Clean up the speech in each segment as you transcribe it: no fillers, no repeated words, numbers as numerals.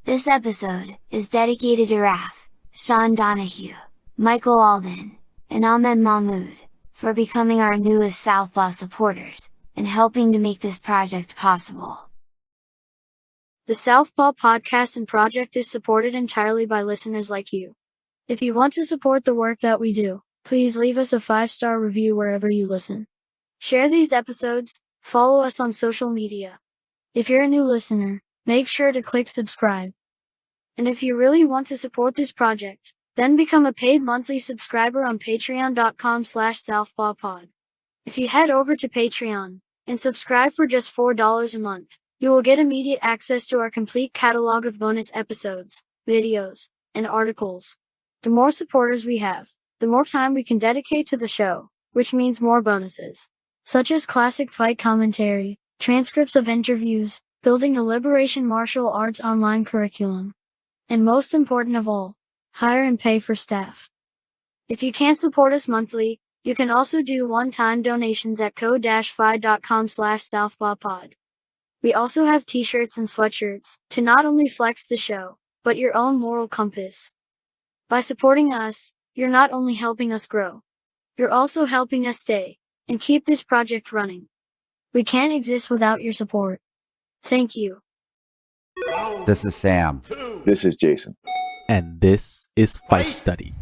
This episode is dedicated to Raf, Sean Donahue, Michael Alden, and Ahmed Mahmoud, for becoming our newest Southpaw supporters, and helping to make this project possible. The Southpaw podcast and project is supported entirely by listeners like you. If you want to support the work that we do, please leave us a 5-star review wherever you listen. Share these episodes, follow us on social media. If you're a new listener, make sure to click subscribe. And if you really want to support this project, then become a paid monthly subscriber on patreon.com/southpawpod. If you head over to Patreon and subscribe for just $4 a month, you will get immediate access to our complete catalog of bonus episodes, videos, and articles. The more supporters we have, the more time we can dedicate to the show, which means more bonuses, such as classic fight commentary, transcripts of interviews, building a liberation martial arts online curriculum, and most important of all, hire and pay for staff. If you can't support us monthly, you can also do one-time donations at ko-fi.com/southpawpod. We also have t-shirts and sweatshirts to not only flex the show, but your own moral compass. By supporting us, you're not only helping us grow, you're also helping us stay and keep this project running. We can't exist without your support. Thank you. This is Sam. This is Jason. And this is Fight Study.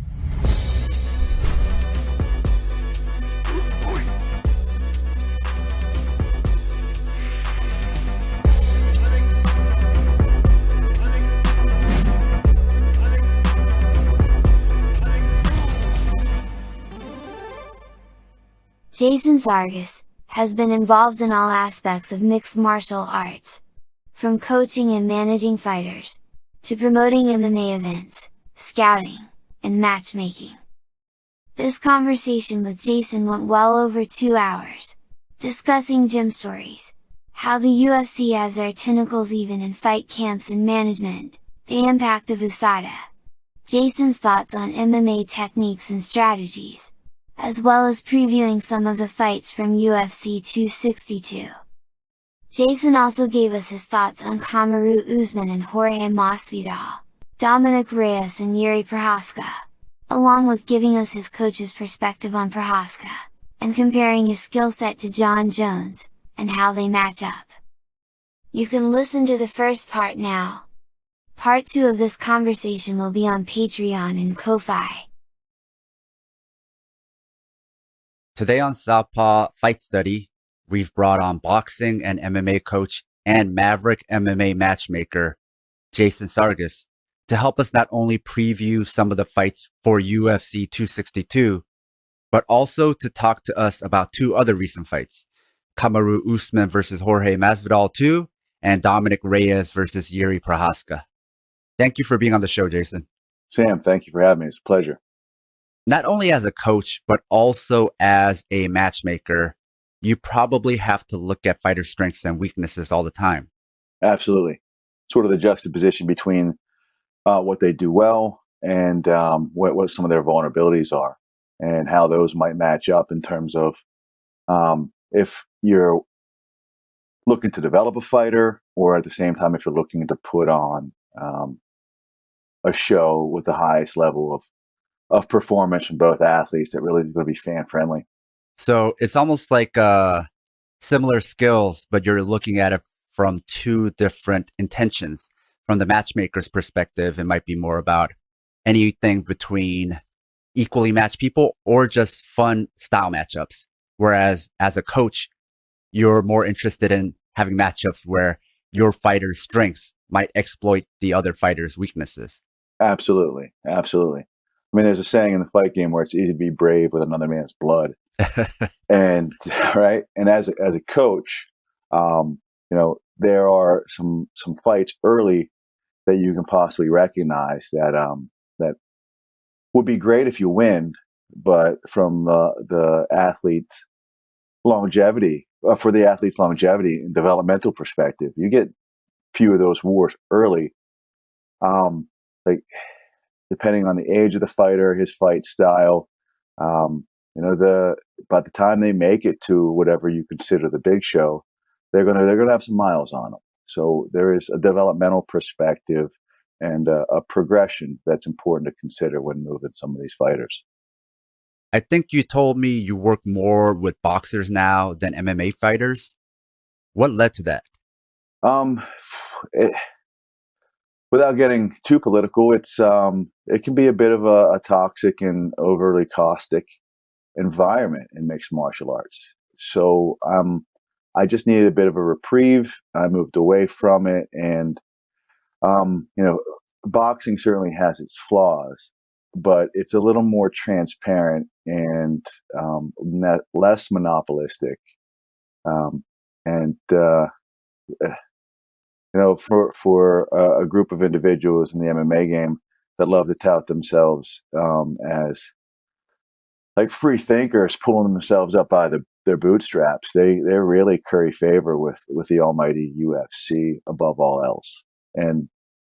Jason Sargus has been involved in all aspects of mixed martial arts, from coaching and managing fighters, to promoting MMA events, scouting, and matchmaking. This conversation with Jason went well over 2 hours, discussing gym stories, how the UFC has their tentacles even in fight camps and management, the impact of USADA, Jason's thoughts on MMA techniques and strategies, as well as previewing some of the fights from UFC 262. Jason also gave us his thoughts on Kamaru Usman and Jorge Masvidal, Dominic Reyes and Yuri Prochazka, along with giving us his coach's perspective on Prochazka, and comparing his skill set to John Jones, and how they match up. You can listen to the first part now. Part 2 of this conversation will be on Patreon and Ko-Fi. Today on Southpaw Fight Study, we've brought on boxing and MMA coach and Maverick MMA matchmaker, Jason Sargus, to help us not only preview some of the fights for UFC 262, but also to talk to us about 2 other recent fights, Kamaru Usman versus Jorge Masvidal 2, and Dominic Reyes versus Yuri Prochazka. Thank you for being on the show, Jason. Sam, thank you for having me. It's a pleasure. Not only as a coach, but also as a matchmaker, you probably have to look at fighter strengths and weaknesses all the time. Absolutely. Sort of the juxtaposition between what they do well and what some of their vulnerabilities are, and how those might match up in terms of if you're looking to develop a fighter, or at the same time, if you're looking to put on a show with the highest level of performance from both athletes that really is going to be fan friendly. So it's almost like similar skills, but you're looking at it from 2 different intentions. From the matchmaker's perspective, it might be more about anything between equally matched people or just fun style matchups. Whereas as a coach, you're more interested in having matchups where your fighter's strengths might exploit the other fighter's weaknesses. Absolutely. Absolutely. I mean, there's a saying in the fight game where it's easy to be brave with another man's blood. And right. And as a coach, there are some fights early that you can possibly recognize that would be great if you win, but from the athlete's longevity, for the athlete's longevity and developmental perspective, you get few of those wars early. Like depending on the age of the fighter, his fight style, by the time they make it to whatever you consider the big show, they're gonna have some miles on them. So there is a developmental perspective and a progression that's important to consider when moving some of these fighters. I think you told me you work more with boxers now than MMA fighters. What led to that? It, without getting too political, it can be a bit of a toxic and overly caustic environment in mixed martial arts. So I just needed a bit of a reprieve. I moved away from it, and boxing certainly has its flaws, but it's a little more transparent and less monopolistic. For a group of individuals in the MMA game that love to tout themselves as like free thinkers pulling themselves up by their bootstraps, they really curry favor with the almighty UFC above all else, and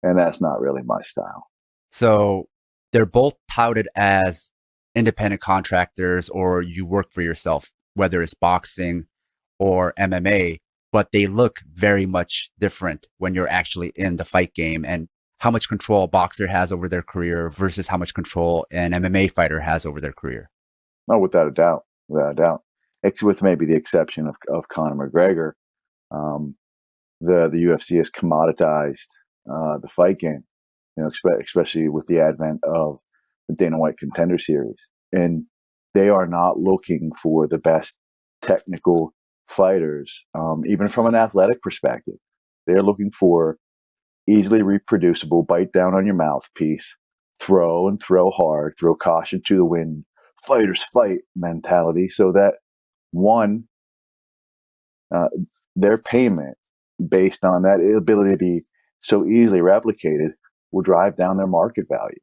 that's not really my style. So they're both touted as independent contractors, or you work for yourself, whether it's boxing or MMA, but they look very much different when you're actually in the fight game, and how much control a boxer has over their career versus how much control an MMA fighter has over their career. Oh, without a doubt. With maybe the exception of Conor McGregor, the UFC has commoditized the fight game, especially with the advent of the Dana White Contender Series, and they are not looking for the best technical fighters, even from an athletic perspective. They're looking for easily reproducible, bite down on your mouthpiece, throw and throw hard, throw caution to the wind, fighters fight mentality, so that their payment based on that ability to be so easily replicated will drive down their market value.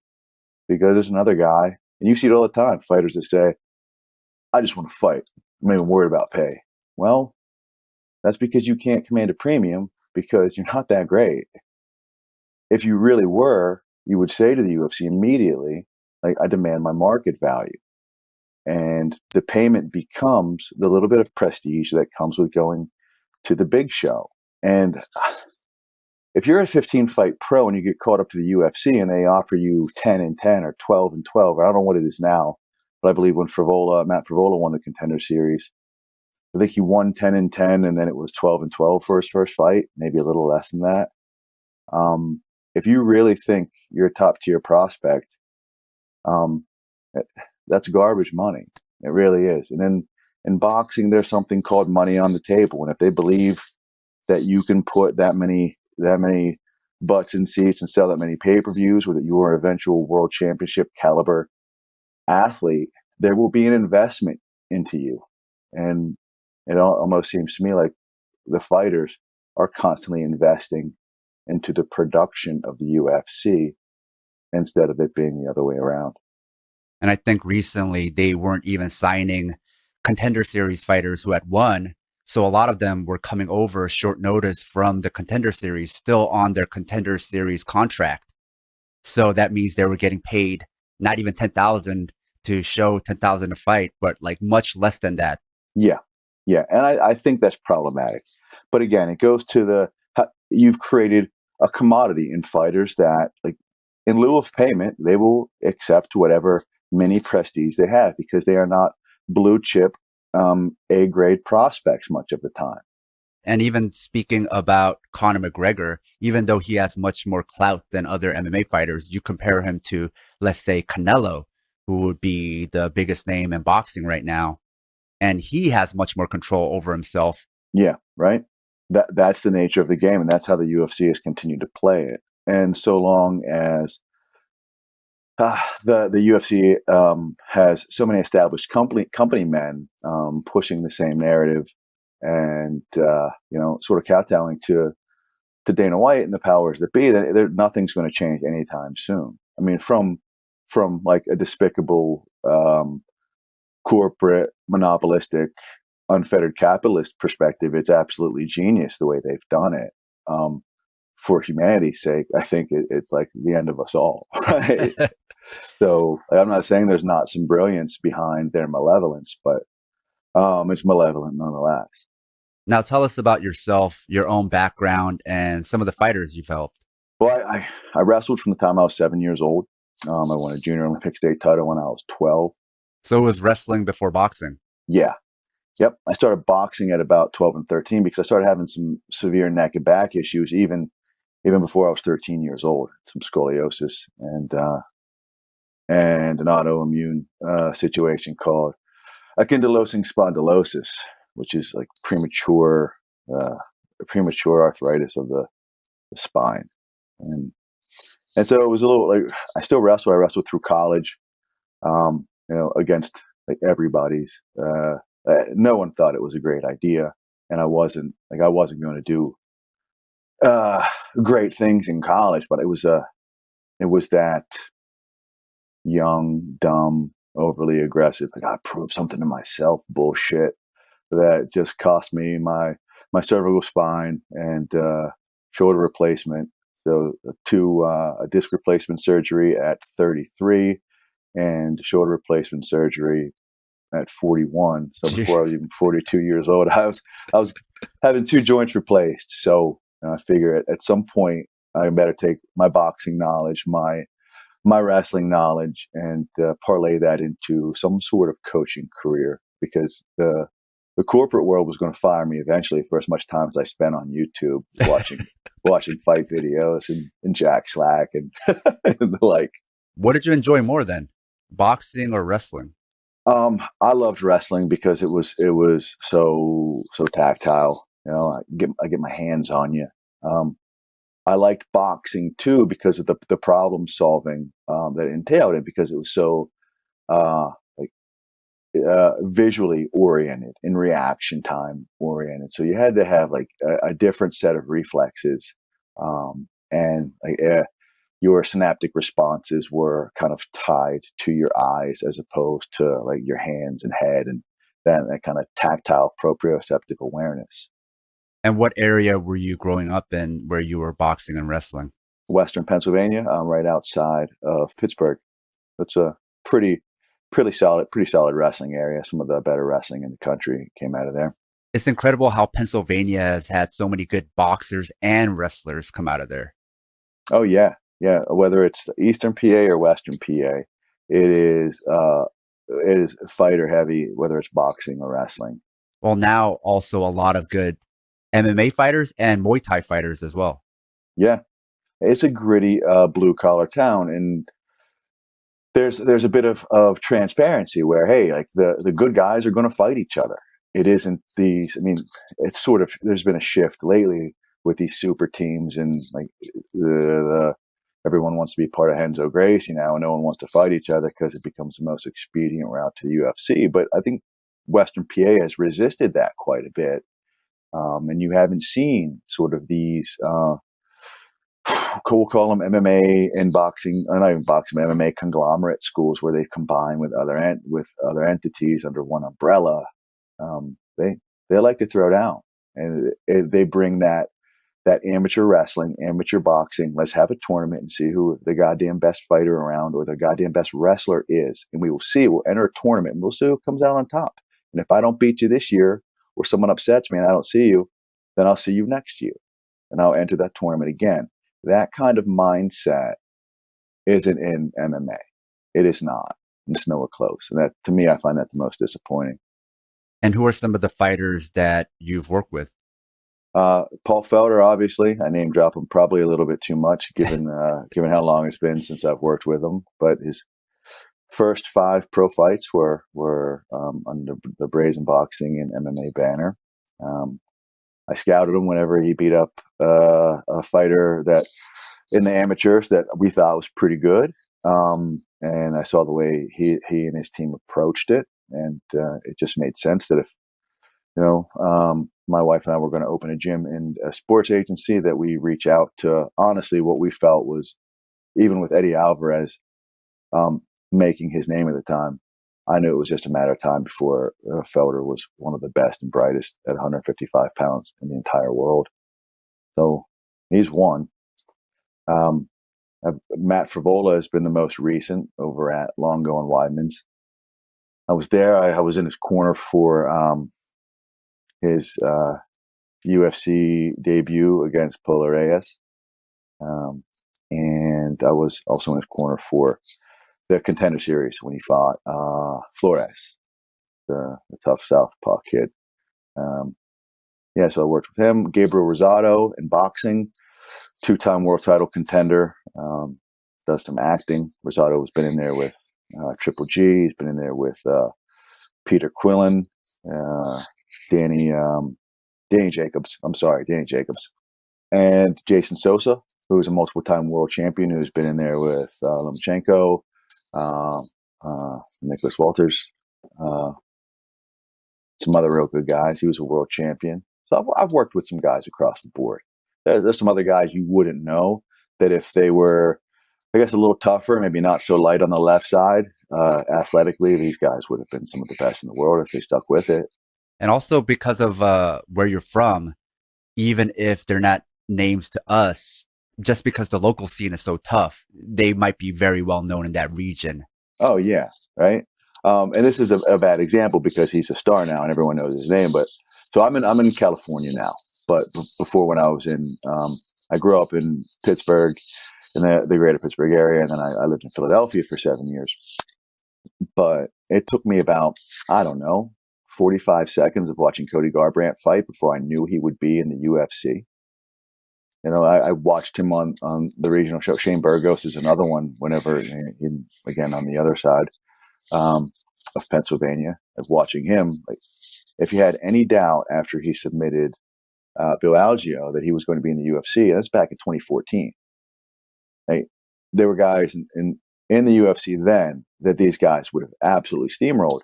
Because there's another guy, and you see it all the time, fighters that say, I just want to fight. I'm not even worried about pay. Well, that's because you can't command a premium because you're not that great. If you really were, you would say to the UFC immediately, like, I demand my market value. And the payment becomes the little bit of prestige that comes with going to the big show. And if you're a 15-fight pro and you get caught up to the UFC and they offer you 10-10 or 12-12, I don't know what it is now, but I believe when Matt Frevola won the Contender Series, I think he won 10-10, and then it was 12-12 for his first fight, maybe a little less than that. If you really think you're a top-tier prospect, that's garbage money. It really is. And then in boxing, there's something called money on the table. And if they believe that you can put that many butts in seats and sell that many pay-per-views, or that you are an eventual world championship caliber athlete, there will be an investment into you. And it almost seems to me like the fighters are constantly investing into the production of the UFC instead of it being the other way around. And I think recently they weren't even signing Contender Series fighters who had won. So a lot of them were coming over short notice from the Contender Series, still on their Contender Series contract. So that means they were getting paid not even $10,000 to show, $10,000 to fight, but like much less than that. Yeah. And I think that's problematic. But again, it goes to you've created a commodity in fighters that, like, in lieu of payment, they will accept whatever mini prestige they have because they are not blue chip A-grade prospects much of the time. And even speaking about Conor McGregor, even though he has much more clout than other MMA fighters, you compare him to, let's say, Canelo, who would be the biggest name in boxing right now, and he has much more control over himself. Yeah, right. That's the nature of the game, and that's how the UFC has continued to play it. And so long as the UFC has so many established company men pushing the same narrative and sort of kowtowing to Dana White and the powers that be, that nothing's going to change anytime soon. I mean, from like a despicable corporate monopolistic unfettered capitalist perspective, it's absolutely genius the way they've done it. For humanity's sake, I think it's like the end of us all. Right? So I'm not saying there's not some brilliance behind their malevolence, but it's malevolent nonetheless. Now tell us about yourself, your own background, and some of the fighters you've helped. Well, I wrestled from the time I was 7 years old. I won a junior Olympic state title when I was 12. So it was wrestling before boxing. Yeah. Yep. I started boxing at about 12 and 13 because I started having some severe neck and back issues even before I was 13 years old. Some scoliosis and an autoimmune situation called ankylosing spondylosis, which is like premature arthritis of the spine. And so it was a little like, I still wrestle. I wrestled through college, against like everybody's. No one thought it was a great idea, and I wasn't going to do great things in college. But it was that young, dumb, overly aggressive, like I proved something to myself bullshit that just cost me my cervical spine and shoulder replacement. So a disc replacement surgery at 33 and shoulder replacement surgery at 41. So before I was even 42 years old, I was having 2 joints replaced. So I figure at some point I better take my boxing knowledge, my wrestling knowledge, and parlay that into some sort of coaching career, because the corporate world was going to fire me eventually for as much time as I spent on YouTube watching fight videos and Jack Slack and the like. What did you enjoy more then, boxing or wrestling? I loved wrestling because it was so tactile. I get my hands on you. I liked boxing too because of the problem solving that entailed it, because it was so visually oriented and reaction time oriented. So you had to have like a different set of reflexes, and your synaptic responses were kind of tied to your eyes as opposed to like your hands and head, and then that kind of tactile proprioceptive awareness. And what area were you growing up in where you were boxing and wrestling? Western Pennsylvania, right outside of Pittsburgh. It's a pretty solid wrestling area. Some of the better wrestling in the country came out of there. It's incredible how Pennsylvania has had so many good boxers and wrestlers come out of there. Oh yeah. Yeah. Whether it's Eastern PA or Western PA, it is fighter heavy, whether it's boxing or wrestling. Well, now also a lot of good MMA fighters and Muay Thai fighters as well. Yeah. It's a gritty blue collar town, and there's a bit of transparency where, hey, like the good guys are going to fight each other. It isn't these. I mean, it's sort of, there's been a shift lately with these super teams, and like everyone wants to be part of Renzo Gracie now, and no one wants to fight each other because it becomes the most expedient route to the UFC. But I think Western PA has resisted that quite a bit, and you haven't seen sort of these. We'll call them MMA and boxing, not even boxing, but MMA conglomerate schools where they combine with other entities under one umbrella. They like to throw down, and they bring that amateur wrestling, amateur boxing. Let's have a tournament and see who the goddamn best fighter around or the goddamn best wrestler is, and we will see. We'll enter a tournament and we'll see who comes out on top. And if I don't beat you this year, or someone upsets me and I don't see you, then I'll see you next year, and I'll enter that tournament again. That kind of mindset isn't in MMA. It is not. It's nowhere close. And that, to me, I find that the most disappointing. And who are some of the fighters that you've worked with? Paul Felder, obviously. I name drop him probably a little bit too much, given how long it's been since I've worked with him. But his first 5 pro fights were under the Brazen Boxing and MMA banner. I scouted him whenever he beat up a fighter that in the amateurs that we thought was pretty good. And I saw the way he and his team approached it. And it just made sense that if, my wife and I were going to open a gym and a sports agency, that we reach out to, honestly, what we felt was, even with Eddie Alvarez making his name at the time, I knew it was just a matter of time before Felder was one of the best and brightest at 155 pounds in the entire world. So he's one. Matt Frivola has been the most recent over at Longo and Weidman's. I was there. I was in his corner for his UFC debut against Pola Reyes. and I was also in his corner for the Contender Series when he fought Flores, the tough Southpaw kid. So I worked with him. Gabriel Rosado in boxing, 2-time world title contender. Does some acting. Rosado has been in there with Triple G. He's been in there with Peter Quillen, Danny Jacobs. Danny Jacobs. And Jason Sosa, who is a multiple-time world champion, who's been in there with Lomachenko, Nicholas Walters, some other real good guys. He was a world champion. So I've worked with some guys across the board. There's some other guys you wouldn't know that if they were, I guess, a little tougher, maybe not so light on the left side, athletically, these guys would have been some of the best in the world if they stuck with it. And also because of where you're from, even if they're not names to us, just because the local scene is so tough, they might be very well known in that region. Oh, yeah, right? And this is a bad example because he's a star now and everyone knows his name. But so I'm in California now. But before, when I was in, I grew up in Pittsburgh, in the greater Pittsburgh area, and then I lived in Philadelphia for 7 years. But it took me about, 45 seconds of watching Cody Garbrandt fight before I knew he would be in the UFC. I watched him on the regional show. Shane Burgos is another one. Whenever, again, on the other side of Pennsylvania, of watching him, like, if you had any doubt after he submitted Bill Algeo that he was going to be in the UFC, that's back in 2014. There were guys in the UFC then that these guys would have absolutely steamrolled.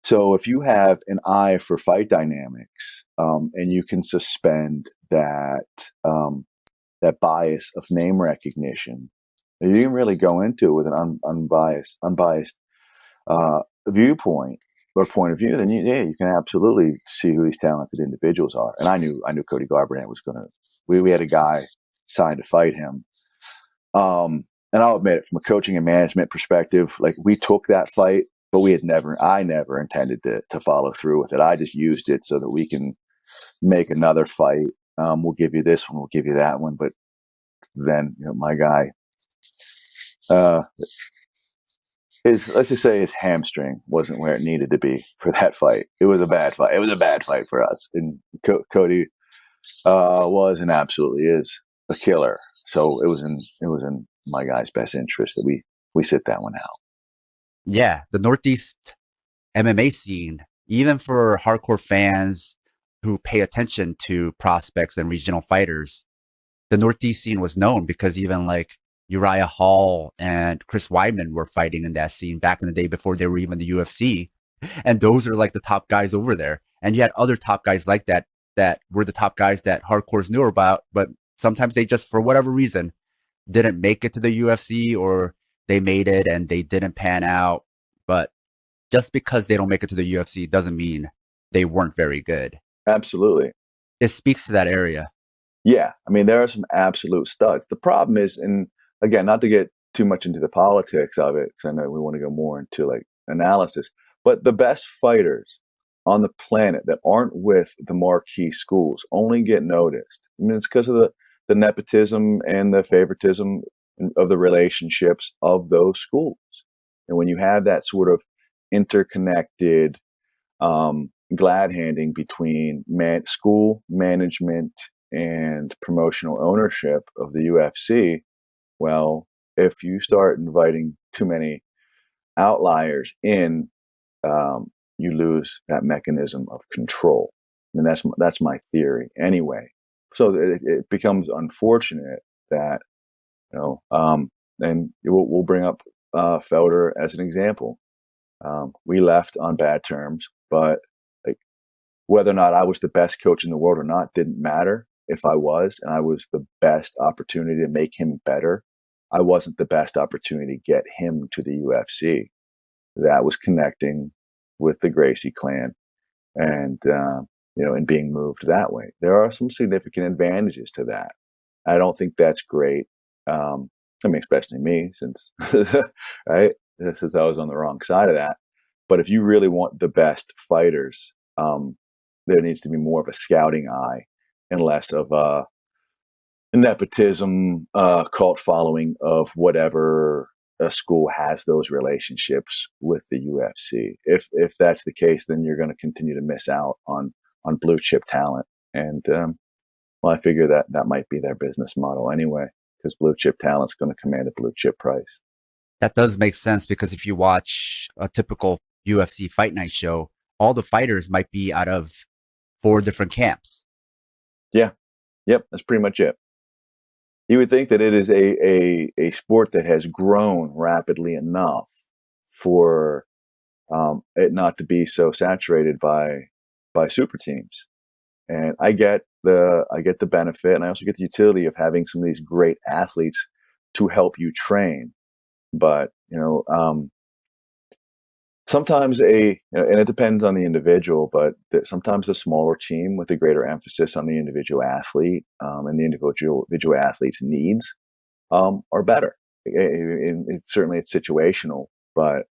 So if you have an eye for fight dynamics, and you can suspend that bias of name recognition, you can really go into it with an unbiased viewpoint or point of view. Then you can absolutely see who these talented individuals are. And I knew Cody Garbrandt was going to. We had a guy signed to fight him. And I'll admit it, from a coaching and management perspective, like, we took that fight, but I never intended to follow through with it. I just used it so that we can make another fight. We'll give you this one, we'll give you that one. But then, my guy, let's just say his hamstring wasn't where it needed to be for that fight. It was a bad fight. It was a bad fight for us. And Cody was and absolutely is a killer. So it was in my guy's best interest that we sit that one out. Yeah, the Northeast MMA scene, even for hardcore fans who pay attention to prospects and regional fighters, the Northeast scene was known because even like Uriah Hall and Chris Weidman were fighting in that scene back in the day before they were even the UFC. And those are like the top guys over there. And you had other top guys like that were the top guys that hardcores knew about, but sometimes they just, for whatever reason, didn't make it to the UFC, or they made it and they didn't pan out. But just because they don't make it to the UFC doesn't mean they weren't very good. Absolutely. It speaks to that area. Yeah. I mean, there are some absolute studs. The problem is, and again, not to get too much into the politics of it, because I know we want to go more into like analysis, but the best fighters on the planet that aren't with the marquee schools only get noticed. I mean, it's because of the nepotism and the favoritism of the relationships of those schools. And when you have that sort of interconnected glad handing between school management and promotional ownership of the UFC, well, if you start inviting too many outliers in, you lose that mechanism of control. I mean, that's my theory anyway. So it becomes unfortunate that, and we'll bring up Felder as an example. We left on bad terms, but like, whether or not I was the best coach in the world or not didn't matter. If I was, and I was the best opportunity to make him better, I wasn't the best opportunity to get him to the UFC. That was connecting with the Gracie clan and, and being moved that way. There are some significant advantages to that. I don't think that's great. Especially me, since, right, since I was on the wrong side of that. But if you really want the best fighters, there needs to be more of a scouting eye and less of nepotism, cult following of whatever a school has those relationships with the UFC. If that's the case, then you're going to continue to miss out on blue chip talent. And well, I figure that might be their business model anyway, because blue chip talent's going to command a blue chip price. That does make sense, because if you watch a typical UFC fight night show, all the fighters might be out of 4 different camps. Yeah. Yep. That's pretty much it. You would think that it is a sport that has grown rapidly enough for it not to be so saturated by super teams. And I get the benefit, and I also get the utility of having some of these great athletes to help you train. But sometimes and it depends on the individual, but sometimes a smaller team with a greater emphasis on the individual athlete and the individual athlete's needs are better. Certainly it's situational, but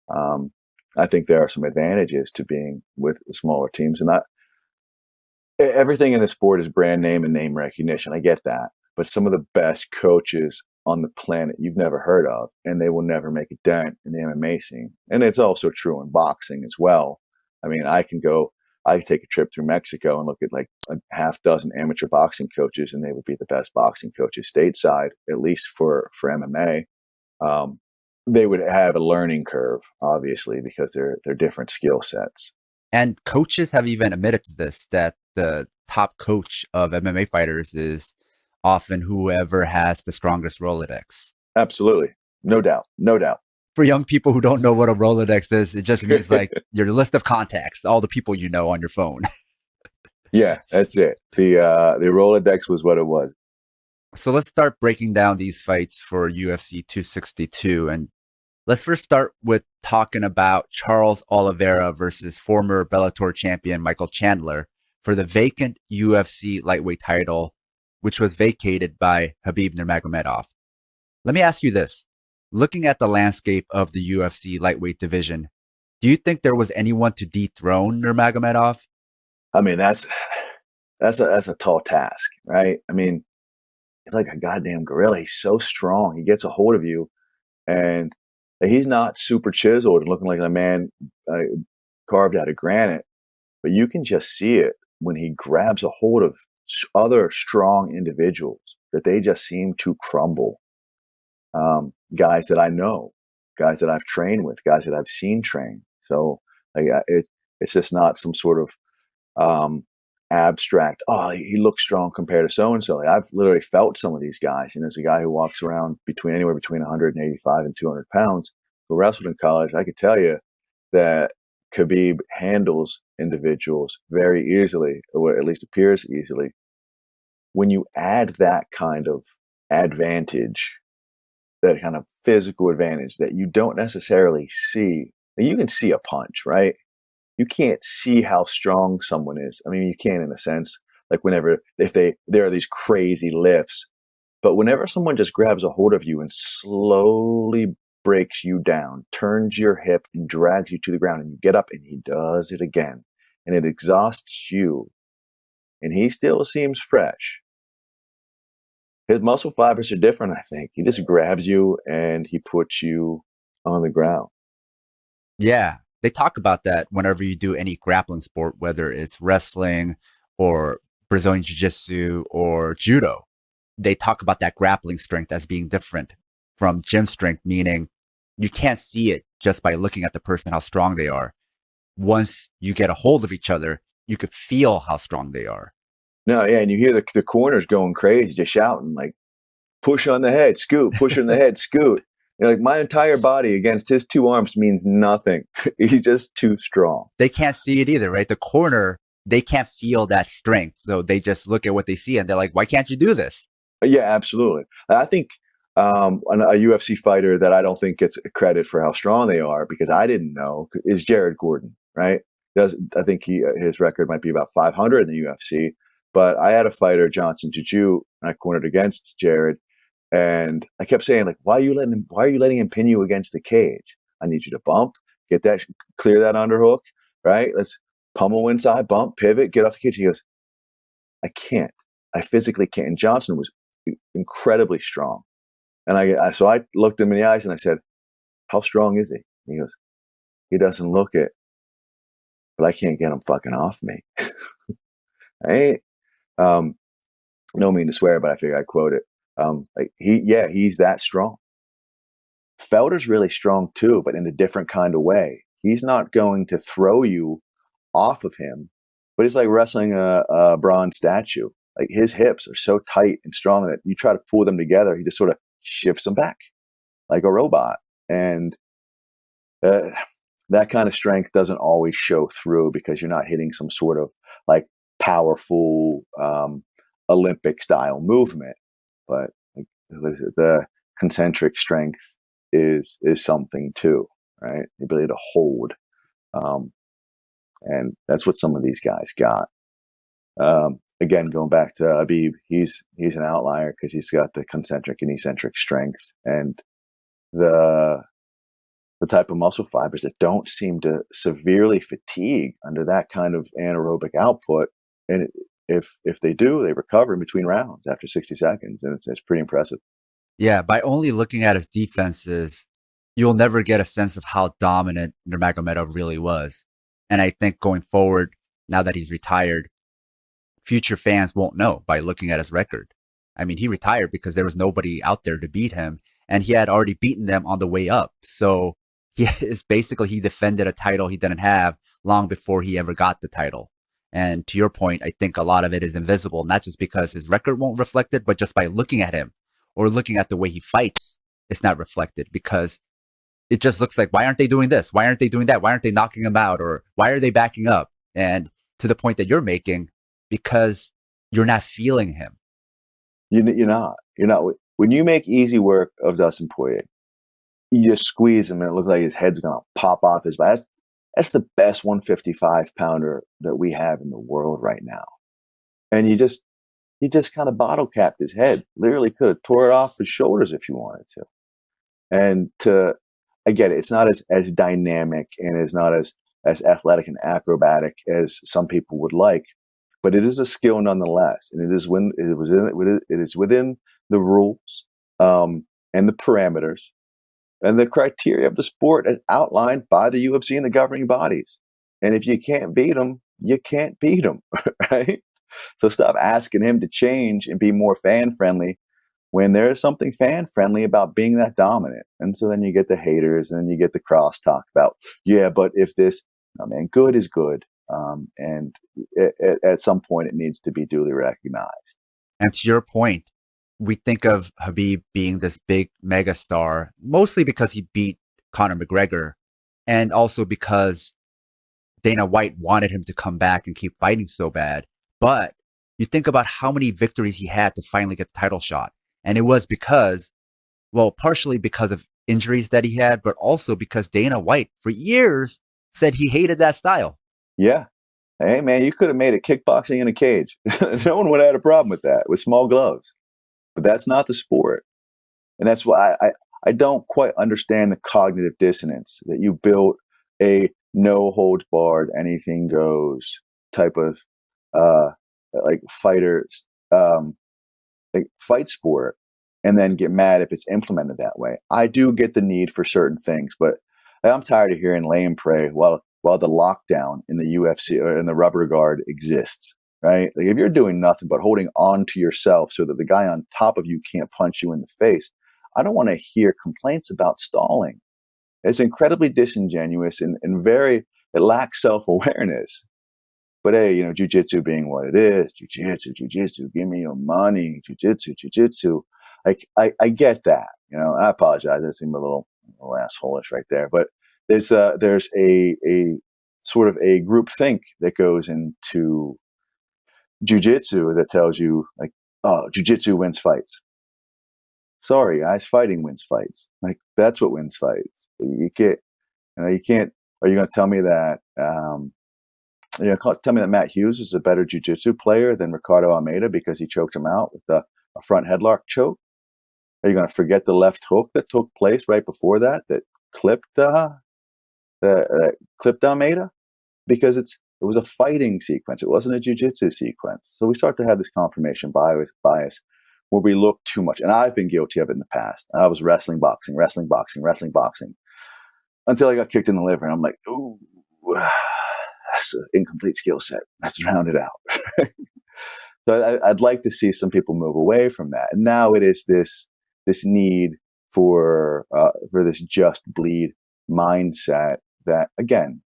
I think there are some advantages to being with smaller teams. And everything in the sport is brand name and name recognition. I get that. But some of the best coaches on the planet you've never heard of, and they will never make a dent in the MMA scene. And it's also true in boxing as well. I mean, I can take a trip through Mexico and look at like a half dozen amateur boxing coaches, and they would be the best boxing coaches stateside, at least for MMA. They would have a learning curve, obviously, because they're different skill sets. And coaches have even admitted to this, that the top coach of MMA fighters is often whoever has the strongest Rolodex. Absolutely. No doubt. For young people who don't know what a Rolodex is, it just means like your list of contacts, all the people you know on your phone. Yeah, that's it. The Rolodex was what it was. So let's start breaking down these fights for UFC 262. And let's first start with talking about Charles Oliveira versus former Bellator champion Michael Chandler for the vacant UFC lightweight title, which was vacated by Khabib Nurmagomedov. Let me ask you this. Looking at the landscape of the UFC lightweight division, do you think there was anyone to dethrone Nurmagomedov? I mean, that's a tall task, right? I mean, he's like a goddamn gorilla. He's so strong. He gets a hold of you, and he's not super chiseled and looking like a man carved out of granite, but you can just see it when he grabs a hold of other strong individuals, that they just seem to crumble. Guys that I know, guys that I've trained with, guys that I've seen train. So it's just not some sort of abstract, oh, he looks strong compared to so-and-so. Like, I've literally felt some of these guys. And as a guy who walks around anywhere between 185 and 200 pounds, who wrestled in college, I could tell you that Khabib handles individuals very easily, or at least appears easily. When you add that kind of advantage, that kind of physical advantage that you don't necessarily see, you can see a punch, right? You can't see how strong someone is. I mean, you can in a sense, like if there are these crazy lifts, but whenever someone just grabs a hold of you and slowly breaks you down, turns your hip and drags you to the ground, and you get up and he does it again, and it exhausts you, and he still seems fresh. His muscle fibers are different, I think. He just grabs you and he puts you on the ground. Yeah, they talk about that whenever you do any grappling sport, whether it's wrestling or Brazilian Jiu-Jitsu or Judo. They talk about that grappling strength as being different from gym strength, meaning you can't see it just by looking at the person, how strong they are. Once you get a hold of each other, you could feel how strong they are. No, yeah, and you hear the corners going crazy, just shouting, like, push on the head, scoot, push on the head, scoot. You're like, my entire body against his 2 arms means nothing. He's just too strong. They can't see it either, right? The corner, they can't feel that strength. So they just look at what they see and they're like, why can't you do this? Yeah, absolutely. I think a UFC fighter that I don't think gets credit for how strong they are, because I didn't know, is Jared Gordon, right? I think his record might be about 500 in the UFC. But I had a fighter, Johnson Juju, and I cornered against Jared, and I kept saying, like, why are you letting him pin you against the cage? I need you to bump, clear that underhook, right? Let's pummel inside, bump, pivot, get off the cage. He goes, I can't. I physically can't. And Johnson was incredibly strong. And so I looked him in the eyes and I said, how strong is he? And he goes, he doesn't look it, but I can't get him fucking off me. I ain't, no mean to swear, but I figure I'd quote it. He's that strong. Felder's really strong too, but in a different kind of way. He's not going to throw you off of him, but it's like wrestling a bronze statue. Like his hips are so tight and strong that you try to pull them together, he just sort of shifts them back like a robot. And that kind of strength doesn't always show through because you're not hitting some sort of like powerful Olympic style movement. But like, the concentric strength is something too, right? The ability to hold. And that's what some of these guys got. Again, going back to Khabib, he's an outlier because he's got the concentric and eccentric strength and the type of muscle fibers that don't seem to severely fatigue under that kind of anaerobic output. And if they do, they recover in between rounds after 60 seconds. And it's pretty impressive. Yeah, by only looking at his defenses, you'll never get a sense of how dominant Nurmagomedov really was. And I think going forward, now that he's retired, future fans won't know by looking at his record. I mean, he retired because there was nobody out there to beat him, and he had already beaten them on the way up. So he defended a title he didn't have long before he ever got the title. And to your point, I think a lot of it is invisible, not just because his record won't reflect it, but just by looking at him or looking at the way he fights, it's not reflected because it just looks like, why aren't they doing this? Why aren't they doing that? Why aren't they knocking him out? Or why are they backing up? And to the point that you're making, because you're not feeling him. You're not. When you make easy work of Dustin Poirier, you just squeeze him and it looks like his head's going to pop off his back. That's the best 155 pounder that we have in the world right now. And you just kind of bottle capped his head. Literally could have tore it off his shoulders if you wanted to. And I get it. It's not as dynamic and it's not as athletic and acrobatic as some people would like, but it is a skill nonetheless. And it is within the rules and the parameters and the criteria of the sport as outlined by the UFC and the governing bodies. And if you can't beat them, you can't beat them, right? So stop asking him to change and be more fan friendly when there is something fan friendly about being that dominant. And so then you get the haters and then you get the crosstalk about, yeah, but if this, no, man, good is good. And at some point it needs to be duly recognized. And to your point, we think of Khabib being this big mega star, mostly because he beat Conor McGregor and also because Dana White wanted him to come back and keep fighting so bad. But you think about how many victories he had to finally get the title shot. And it was because, well, partially because of injuries that he had, but also because Dana White for years said he hated that style. Yeah. Hey, man, you could have made it kickboxing in a cage. No one would have had a problem with that, with small gloves. But that's not the sport. And that's why I don't quite understand the cognitive dissonance that you built a no holds barred, anything goes type of like fighters, like fight sport, and then get mad if it's implemented that way. I do get the need for certain things, but I'm tired of hearing lay and pray while the lockdown in the UFC or in the rubber guard exists, right? Like if you're doing nothing but holding on to yourself so that the guy on top of you can't punch you in the face, I don't want to hear complaints about stalling. It's incredibly disingenuous and it lacks self-awareness. But hey, jiu-jitsu being what it is, jiu-jitsu, give me your money, jiu-jitsu. I get that, I apologize. I seem a little assholeish right there, but there's a sort of a group think that goes into jiu-jitsu that tells you like, oh, jiu-jitsu wins fights. Sorry, guys, fighting wins fights. Like that's what wins fights. You can't. Are you going to tell me that? Tell me that Matt Hughes is a better jiu-jitsu player than Ricardo Almeida because he choked him out with a front headlock choke? Are you going to forget the left hook that took place right before that clipped Almeida? Because It was a fighting sequence. It wasn't a jiu-jitsu sequence. So we start to have this confirmation bias where we look too much. And I've been guilty of it in the past. I was wrestling, boxing, until I got kicked in the liver. And I'm like, ooh, that's an incomplete skill set. Let's round it out. So I'd like to see some people move away from that. And now it is this need for this just bleed mindset that, again,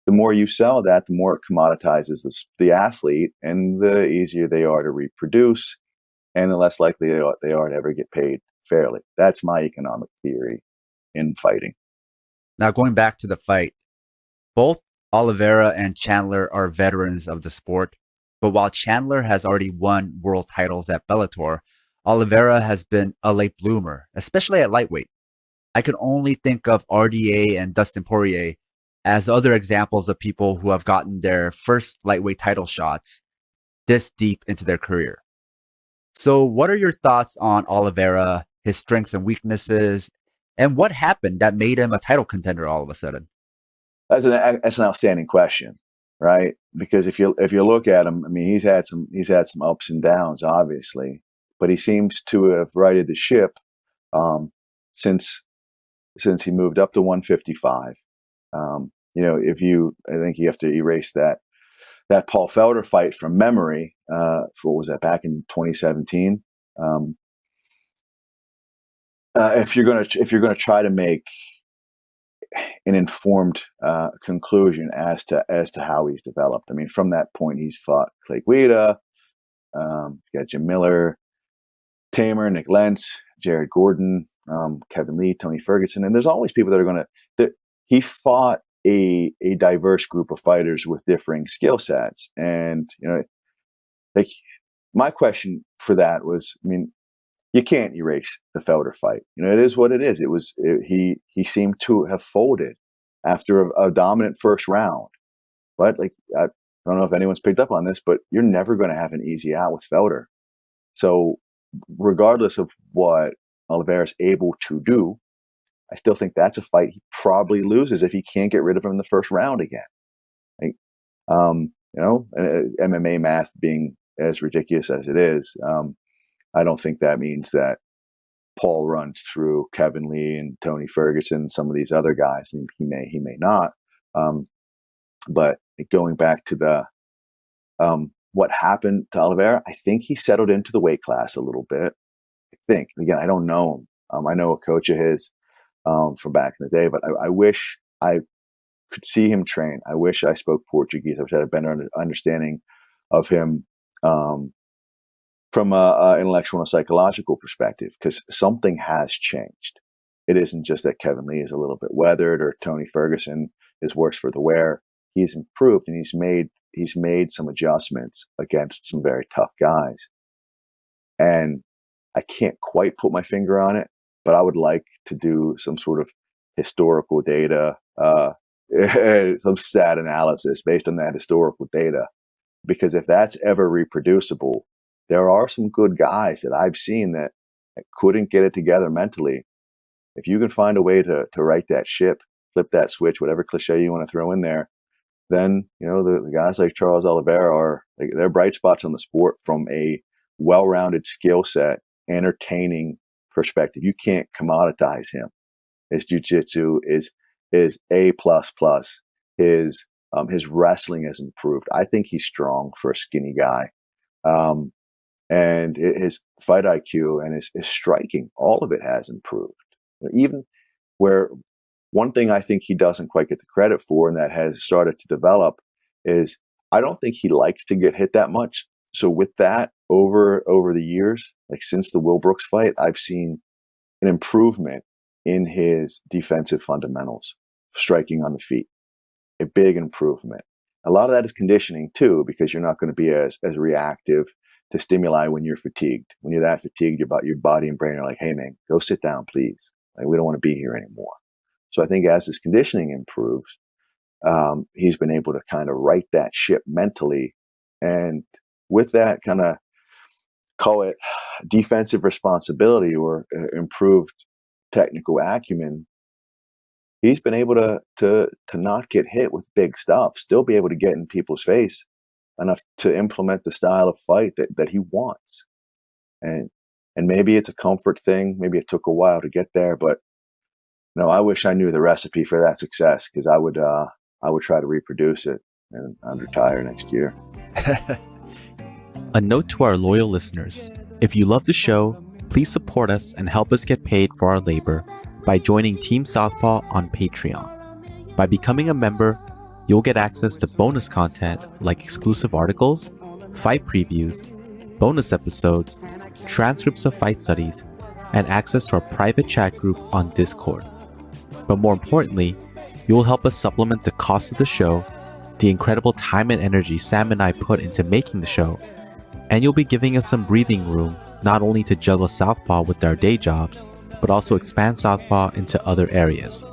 the more you sell that, the more it commoditizes the athlete, and the easier they are to reproduce, and the less likely they are to ever get paid fairly. That's my economic theory in fighting. Now, going back to the fight, both Oliveira and Chandler are veterans of the sport, but while Chandler has already won world titles at Bellator, Oliveira has been a late bloomer, especially at lightweight. I can only think of RDA and Dustin Poirier as other examples of people who have gotten their first lightweight title shots this deep into their career. So what are your thoughts on Oliveira, his strengths and weaknesses, and what happened that made him a title contender all of a sudden? That's an outstanding question, right? Because if you look at him, I mean, he's had some ups and downs, obviously, but he seems to have righted the ship since he moved up to 155. I think you have to erase that Paul Felder fight from memory. What was that, back in 2017? If you're gonna try to make an informed conclusion as to how he's developed, I mean, from that point he's fought Clay Guida, you got Jim Miller, Tamer, Nick Lentz, Jared Gordon, Kevin Lee, Tony Ferguson, and there's always people he fought a diverse group of fighters with differing skill sets. And, like, my question for that was, I mean, you can't erase the Felder fight. It is what it is. He seemed to have folded after a dominant first round. But, like, I don't know if anyone's picked up on this, but you're never going to have an easy out with Felder. So regardless of what Oliveira's able to do, I still think that's a fight he probably loses if he can't get rid of him in the first round again. Like, MMA math being as ridiculous as it is, I don't think that means that Paul runs through Kevin Lee and Tony Ferguson and some of these other guys. He may not. But going back to what happened to Oliveira, I think he settled into the weight class a little bit. I think. Again, I don't know him. I know a coach of his from back in the day, but I wish I could see him train. I wish I spoke Portuguese. I wish I had a better understanding of him from an intellectual and psychological perspective, because something has changed. It isn't just that Kevin Lee is a little bit weathered or Tony Ferguson is worse for the wear. He's improved, and he's made some adjustments against some very tough guys. And I can't quite put my finger on it, but I would like to do some sort of historical data, some stat analysis based on that historical data. Because if that's ever reproducible, there are some good guys that I've seen that couldn't get it together mentally. If you can find a way to right that ship, flip that switch, whatever cliche you want to throw in there, then, the guys like Charles Oliveira they're bright spots on the sport from a well-rounded skill set, entertaining perspective. You can't commoditize him. His jiu-jitsu is A++. His wrestling has improved. I think he's strong for a skinny guy. And his fight IQ and his striking, all of it has improved. Even where one thing I think he doesn't quite get the credit for, and that has started to develop, is I don't think he likes to get hit that much. So with that, over the years, like since the Will Brooks fight, I've seen an improvement in his defensive fundamentals, striking on the feet, a big improvement. A lot of that is conditioning too, because you're not going to be as reactive to stimuli when you're fatigued. When you're that fatigued, your body and brain are like, hey man, go sit down, please. Like, we don't want to be here anymore. So I think as his conditioning improves, he's been able to kind of right that ship mentally. And with that kind of, call it defensive responsibility or improved technical acumen, he's been able to not get hit with big stuff, still be able to get in people's face enough to implement the style of fight that he wants. And maybe it's a comfort thing. Maybe it took a while to get there, but no, I wish I knew the recipe for that success, because I would try to reproduce it, and I'd retire next year. A note to our loyal listeners: if you love the show, please support us and help us get paid for our labor by joining Team Southpaw on Patreon. By becoming a member, you'll get access to bonus content like exclusive articles, fight previews, bonus episodes, transcripts of fight studies, and access to our private chat group on Discord. But more importantly, you will help us supplement the cost of the show, the incredible time and energy Sam and I put into making the show, and you'll be giving us some breathing room not only to juggle Southpaw with our day jobs, but also expand Southpaw into other areas.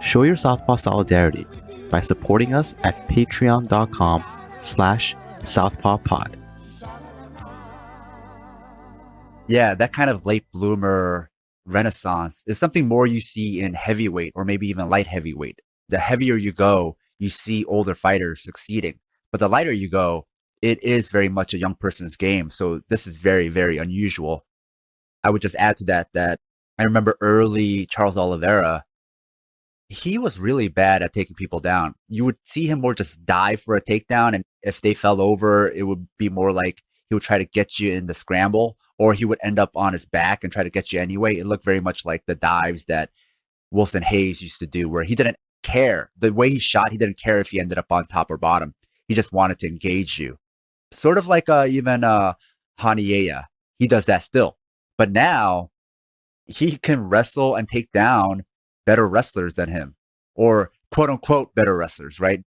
Show your Southpaw solidarity by supporting us at patreon.com/southpawpod. Yeah, that kind of late bloomer renaissance is something more you see in heavyweight or maybe even light heavyweight. The heavier you go, you see older fighters succeeding. But the lighter you go, it is very much a young person's game. So this is very, very unusual. I would just add to that I remember early Charles Oliveira, he was really bad at taking people down. You would see him more just dive for a takedown. And if they fell over, it would be more like he would try to get you in the scramble, or he would end up on his back and try to get you anyway. It looked very much like the dives that Wilson Hayes used to do, where he didn't care. The way he shot, he didn't care if he ended up on top or bottom. He just wanted to engage you. Sort of like even Haniea. He does that still. But now he can wrestle and take down better wrestlers than him, or quote unquote better wrestlers, right?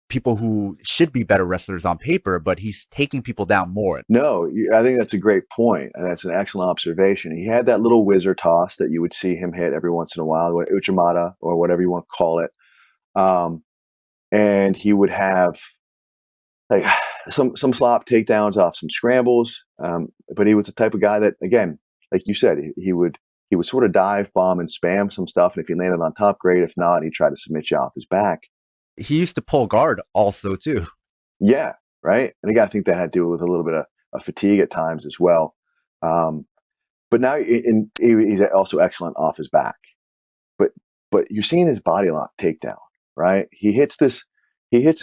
People who should be better wrestlers on paper, but he's taking people down more. No, I think that's a great point, and that's an excellent observation. He had that little whizzer toss that you would see him hit every once in a while, Uchimata or whatever you want to call it, and he would have like some slop takedowns off some scrambles, but he was the type of guy that, again, like you said, he would sort of dive bomb and spam some stuff, and if he landed on top, great. If not, he'd try to submit you off his back. He used to pull guard also too. Yeah, right. And again, I think that had to do with a little bit of fatigue at times as well. But now he's also excellent off his back. But you're seeing his body lock takedown, right? He hits it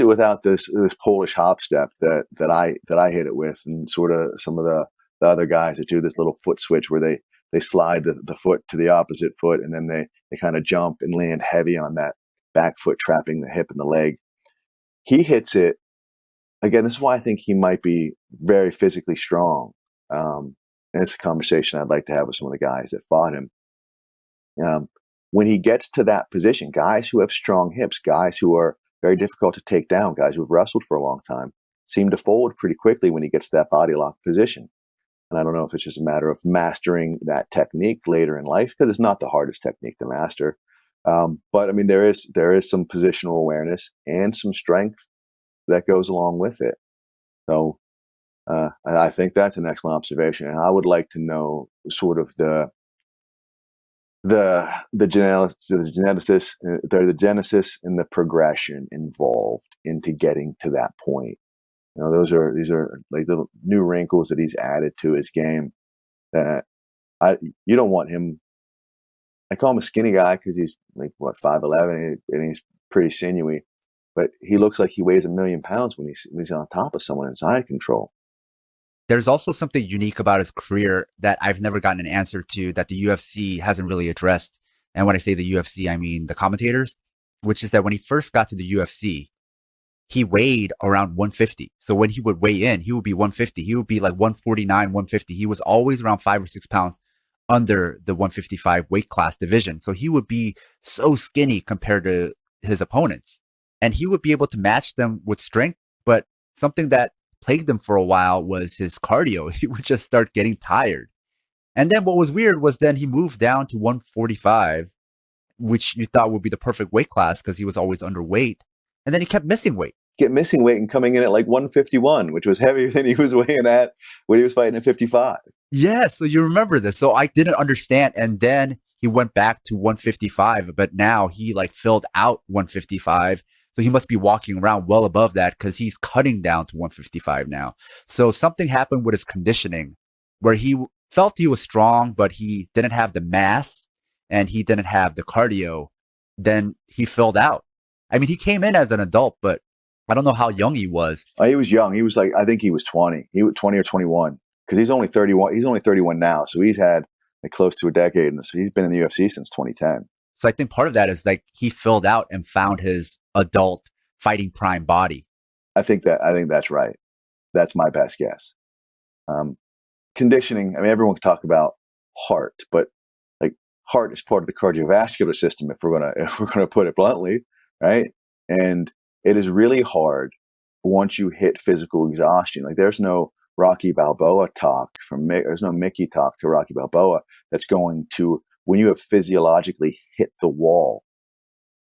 without this Polish hop step that I hit it with, and sort of some of the other guys that do this little foot switch where they slide the foot to the opposite foot, and then they kind of jump and land heavy on that back foot, trapping the hip and the leg. He hits it. Again, this is why I think he might be very physically strong. And it's a conversation I'd like to have with some of the guys that fought him. When he gets to that position, guys who have strong hips, guys who are very difficult to take down, guys who have wrestled for a long time, seem to fold pretty quickly when he gets to that body lock position. And I don't know if it's just a matter of mastering that technique later in life, because it's not the hardest technique to master. But I mean, there is some positional awareness and some strength that goes along with it. So I think that's an excellent observation, and I would like to know sort of the genesis and the progression involved into getting to that point. You know, these are like little new wrinkles that he's added to his game. That you don't want him. I call him a skinny guy because he's like 5'11", and he's pretty sinewy, but he looks like he weighs 1,000,000 pounds when he's on top of someone in side control. There's also something unique about his career that I've never gotten an answer to, that the UFC hasn't really addressed. And when I say the UFC, I mean the commentators, which is that when he first got to the UFC, he weighed around 150. So when he would weigh in, he would be 150. He would be like 149, 150. He was always around 5 or 6 pounds under the 155 weight class division. So he would be so skinny compared to his opponents, and he would be able to match them with strength. But something that plagued him for a while was his cardio. He would just start getting tired. And then what was weird was then he moved down to 145, which you thought would be the perfect weight class because he was always underweight. And then he kept missing weight. And coming in at like 151, which was heavier than he was weighing at when he was fighting at 55. Yeah, so you remember this. So I didn't understand. And then he went back to 155, but now he like filled out 155. So he must be walking around well above that because he's cutting down to 155 now. So something happened with his conditioning where he felt he was strong, but he didn't have the mass and he didn't have the cardio. Then he filled out. I mean, he came in as an adult, but I don't know how young he was. He was young. He was like, I think he was 20. He was 20 or 21 because he's only 31. He's only 31 now. So he's had like close to a decade. And so he's been in the UFC since 2010. So I think part of that is like he filled out and found his adult fighting prime body. I think that's right. That's my best guess. Conditioning. I mean, everyone can talk about heart, but like heart is part of the cardiovascular system. If we're gonna put it bluntly, right? And it is really hard once you hit physical exhaustion. Like there's no Rocky Balboa talk there's no Mickey talk to Rocky Balboa that's going to, when you have physiologically hit the wall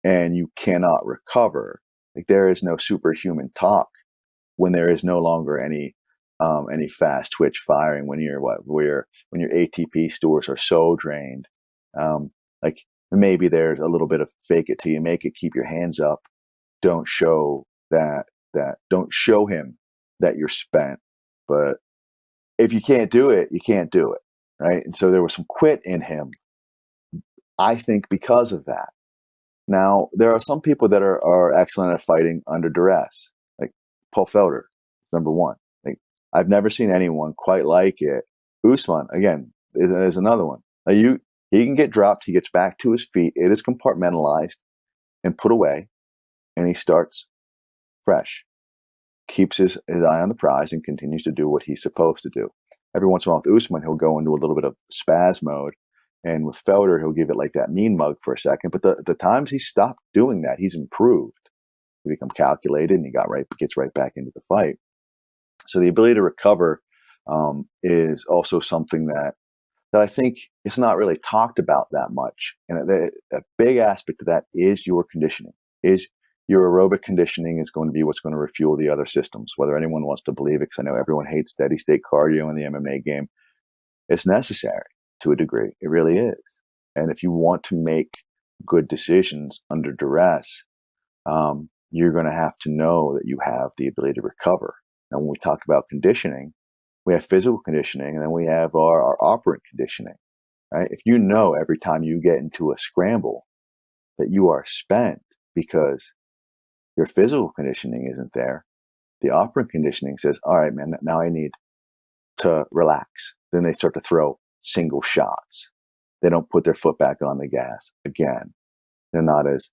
and you cannot recover, like there is no superhuman talk when there is no longer any fast twitch firing, when your ATP stores are so drained. Like maybe there's a little bit of fake it till you make it, keep your hands up. Don't show don't show him that you're spent. But if you can't do it, you can't do it. Right. And so there was some quit in him, I think, because of that. Now, there are some people that are excellent at fighting under duress, like Paul Felder, number one. Like I've never seen anyone quite like it. Usman, again, is another one. Now, he can get dropped. He gets back to his feet. It is compartmentalized and put away, and he starts fresh. Keeps his eye on the prize and continues to do what he's supposed to do. Every once in a while with Usman, he'll go into a little bit of spaz mode. And with Felder, he'll give it like that mean mug for a second. But the times he stopped doing that, he's improved. He become calculated and he gets right back into the fight. So the ability to recover is also something that I think is not really talked about that much. And a big aspect of that is your conditioning. Your aerobic conditioning is going to be what's going to refuel the other systems, whether anyone wants to believe it, because I know everyone hates steady state cardio in the MMA game. It's necessary to a degree. It really is. And if you want to make good decisions under duress, you're going to have to know that you have the ability to recover. Now, when we talk about conditioning, we have physical conditioning, and then we have our operant conditioning. Right? If you know every time you get into a scramble that you are spent because your physical conditioning isn't there, the operant conditioning says, all right, man, now I need to relax. Then they start to throw single shots. They don't put their foot back on the gas again. They're not as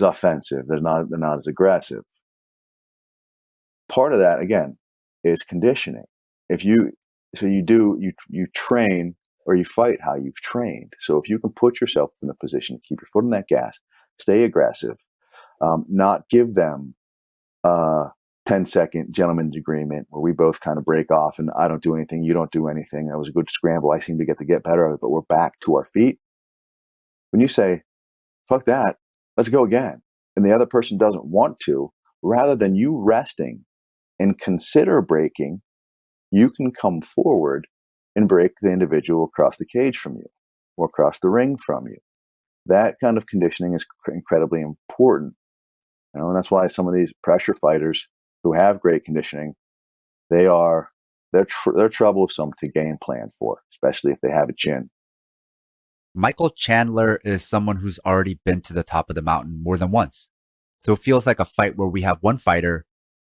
offensive. They're not as aggressive. Part of that, again, is conditioning. You train or you fight how you've trained. So if you can put yourself in a position to keep your foot on that gas, stay aggressive, not give them 10-second gentleman's agreement where we both kind of break off and I don't do anything, you don't do anything. That was a good scramble. I seem to get better at it, but we're back to our feet. When you say, fuck that, let's go again, and the other person doesn't want to, rather than you resting and consider breaking, you can come forward and break the individual across the cage from you or across the ring from you. That kind of conditioning is incredibly important. And that's why some of these pressure fighters who have great conditioning, they're troublesome to game plan for, especially if they have a chin. Michael Chandler is someone who's already been to the top of the mountain more than once. So it feels like a fight where we have one fighter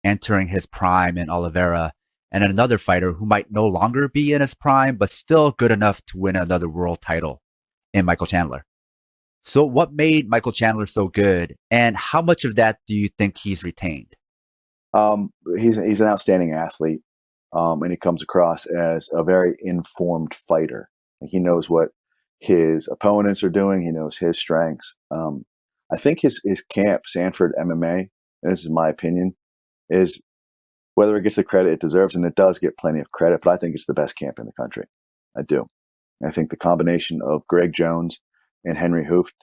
entering his prime in Oliveira and another fighter who might no longer be in his prime, but still good enough to win another world title in Michael Chandler. So what made Michael Chandler so good, and how much of that do you think he's retained? He's an outstanding athlete, and he comes across as a very informed fighter. He knows what his opponents are doing. He knows his strengths. I think his camp, Sanford MMA, and this is my opinion, is whether it gets the credit it deserves, and it does get plenty of credit, but I think it's the best camp in the country. I do. I think the combination of Greg Jones and Henry Houft,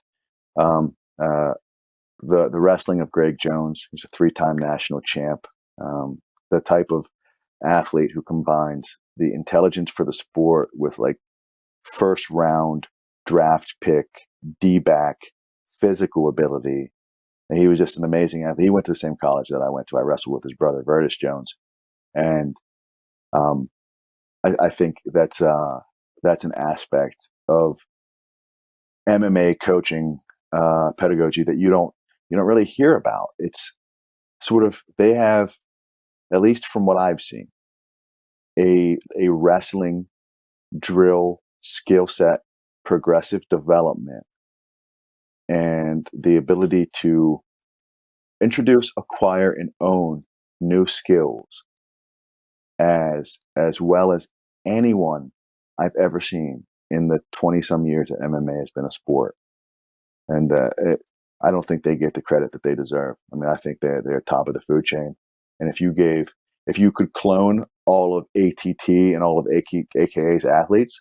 the wrestling of Greg Jones, who's a 3-time national champ, the type of athlete who combines the intelligence for the sport with like first round draft pick, D-back, physical ability. And he was just an amazing athlete. He went to the same college that I went to. I wrestled with his brother, Vertus Jones. And I think that's an aspect of MMA coaching pedagogy that you don't really hear about. It's sort of, they have, at least from what I've seen, a wrestling drill skill set, progressive development, and the ability to introduce, acquire, and own new skills as well as anyone I've ever seen in the 20-some years that MMA has been a sport. And I don't think they get the credit that they deserve. I mean, I think they're top of the food chain. And if you could clone all of ATT and all of AKA's athletes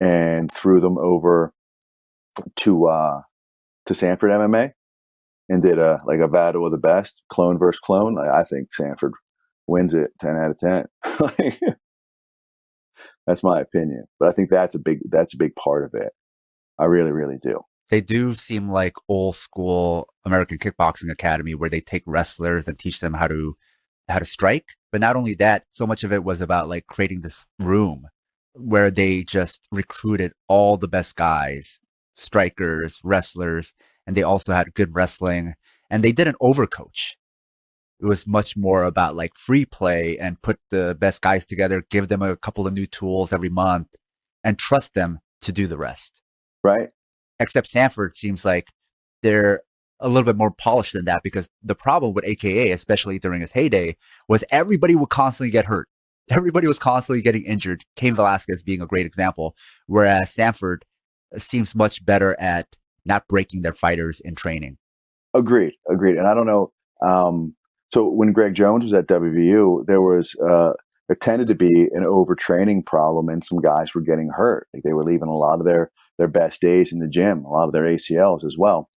and threw them over to Sanford MMA and did a battle of the best, clone versus clone, I think Sanford wins it 10 out of 10. That's my opinion. But I think that's a big part of it. I really, really do. They do seem like old school American Kickboxing Academy, where they take wrestlers and teach them how to strike. But not only that, so much of it was about like creating this room where they just recruited all the best guys, strikers, wrestlers, and they also had good wrestling, and they didn't overcoach. It was much more about like free play and put the best guys together, give them a couple of new tools every month, and trust them to do the rest. Right. Except Sanford seems like they're a little bit more polished than that, because the problem with AKA, especially during his heyday, was everybody would constantly get hurt. Everybody was constantly getting injured. Cain Velasquez being a great example, whereas Sanford seems much better at not breaking their fighters in training. Agreed. And I don't know. So when Greg Jones was at WVU, there tended to be an overtraining problem, and some guys were getting hurt. Like they were leaving a lot of their best days in the gym, a lot of their ACLs as well.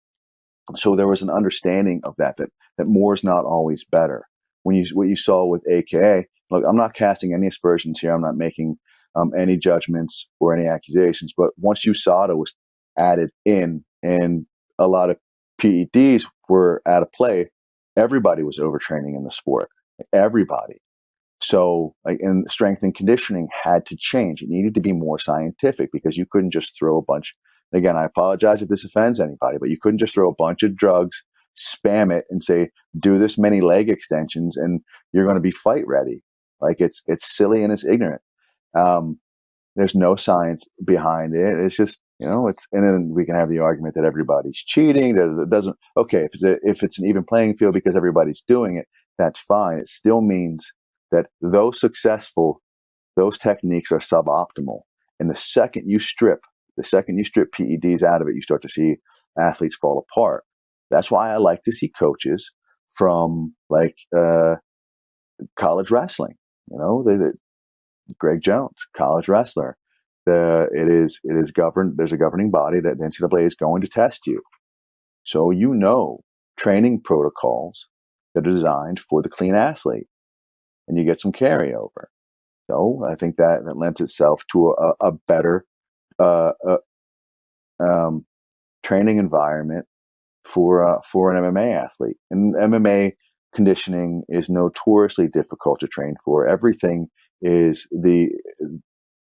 So there was an understanding of that more is not always better. What you saw with AKA, look, I'm not casting any aspersions here. I'm not making any judgments or any accusations. But once USADA was added in and a lot of PEDs were out of play, everybody was overtraining in the sport. Everybody. So, and strength and conditioning had to change. It needed to be more scientific, because you couldn't just throw a bunch. Again, I apologize if this offends anybody, but you couldn't just throw a bunch of drugs, spam it, and say, do this many leg extensions and you're going to be fight ready. Like it's silly and it's ignorant. There's no science behind it. It's just, and then we can have the argument that everybody's cheating, that it doesn't. Okay, if it's an even playing field because everybody's doing it, that's fine. It still means that those techniques are suboptimal. And the second you strip PEDs out of it, you start to see athletes fall apart. That's why I like to see coaches from college wrestling. Greg Jones, college wrestler. It is governed. There's a governing body that the NCAA is going to test you. So training protocols that are designed for the clean athlete, and you get some carryover. So I think that lends itself to a better training environment for an MMA athlete. And MMA conditioning is notoriously difficult to train for. Everything is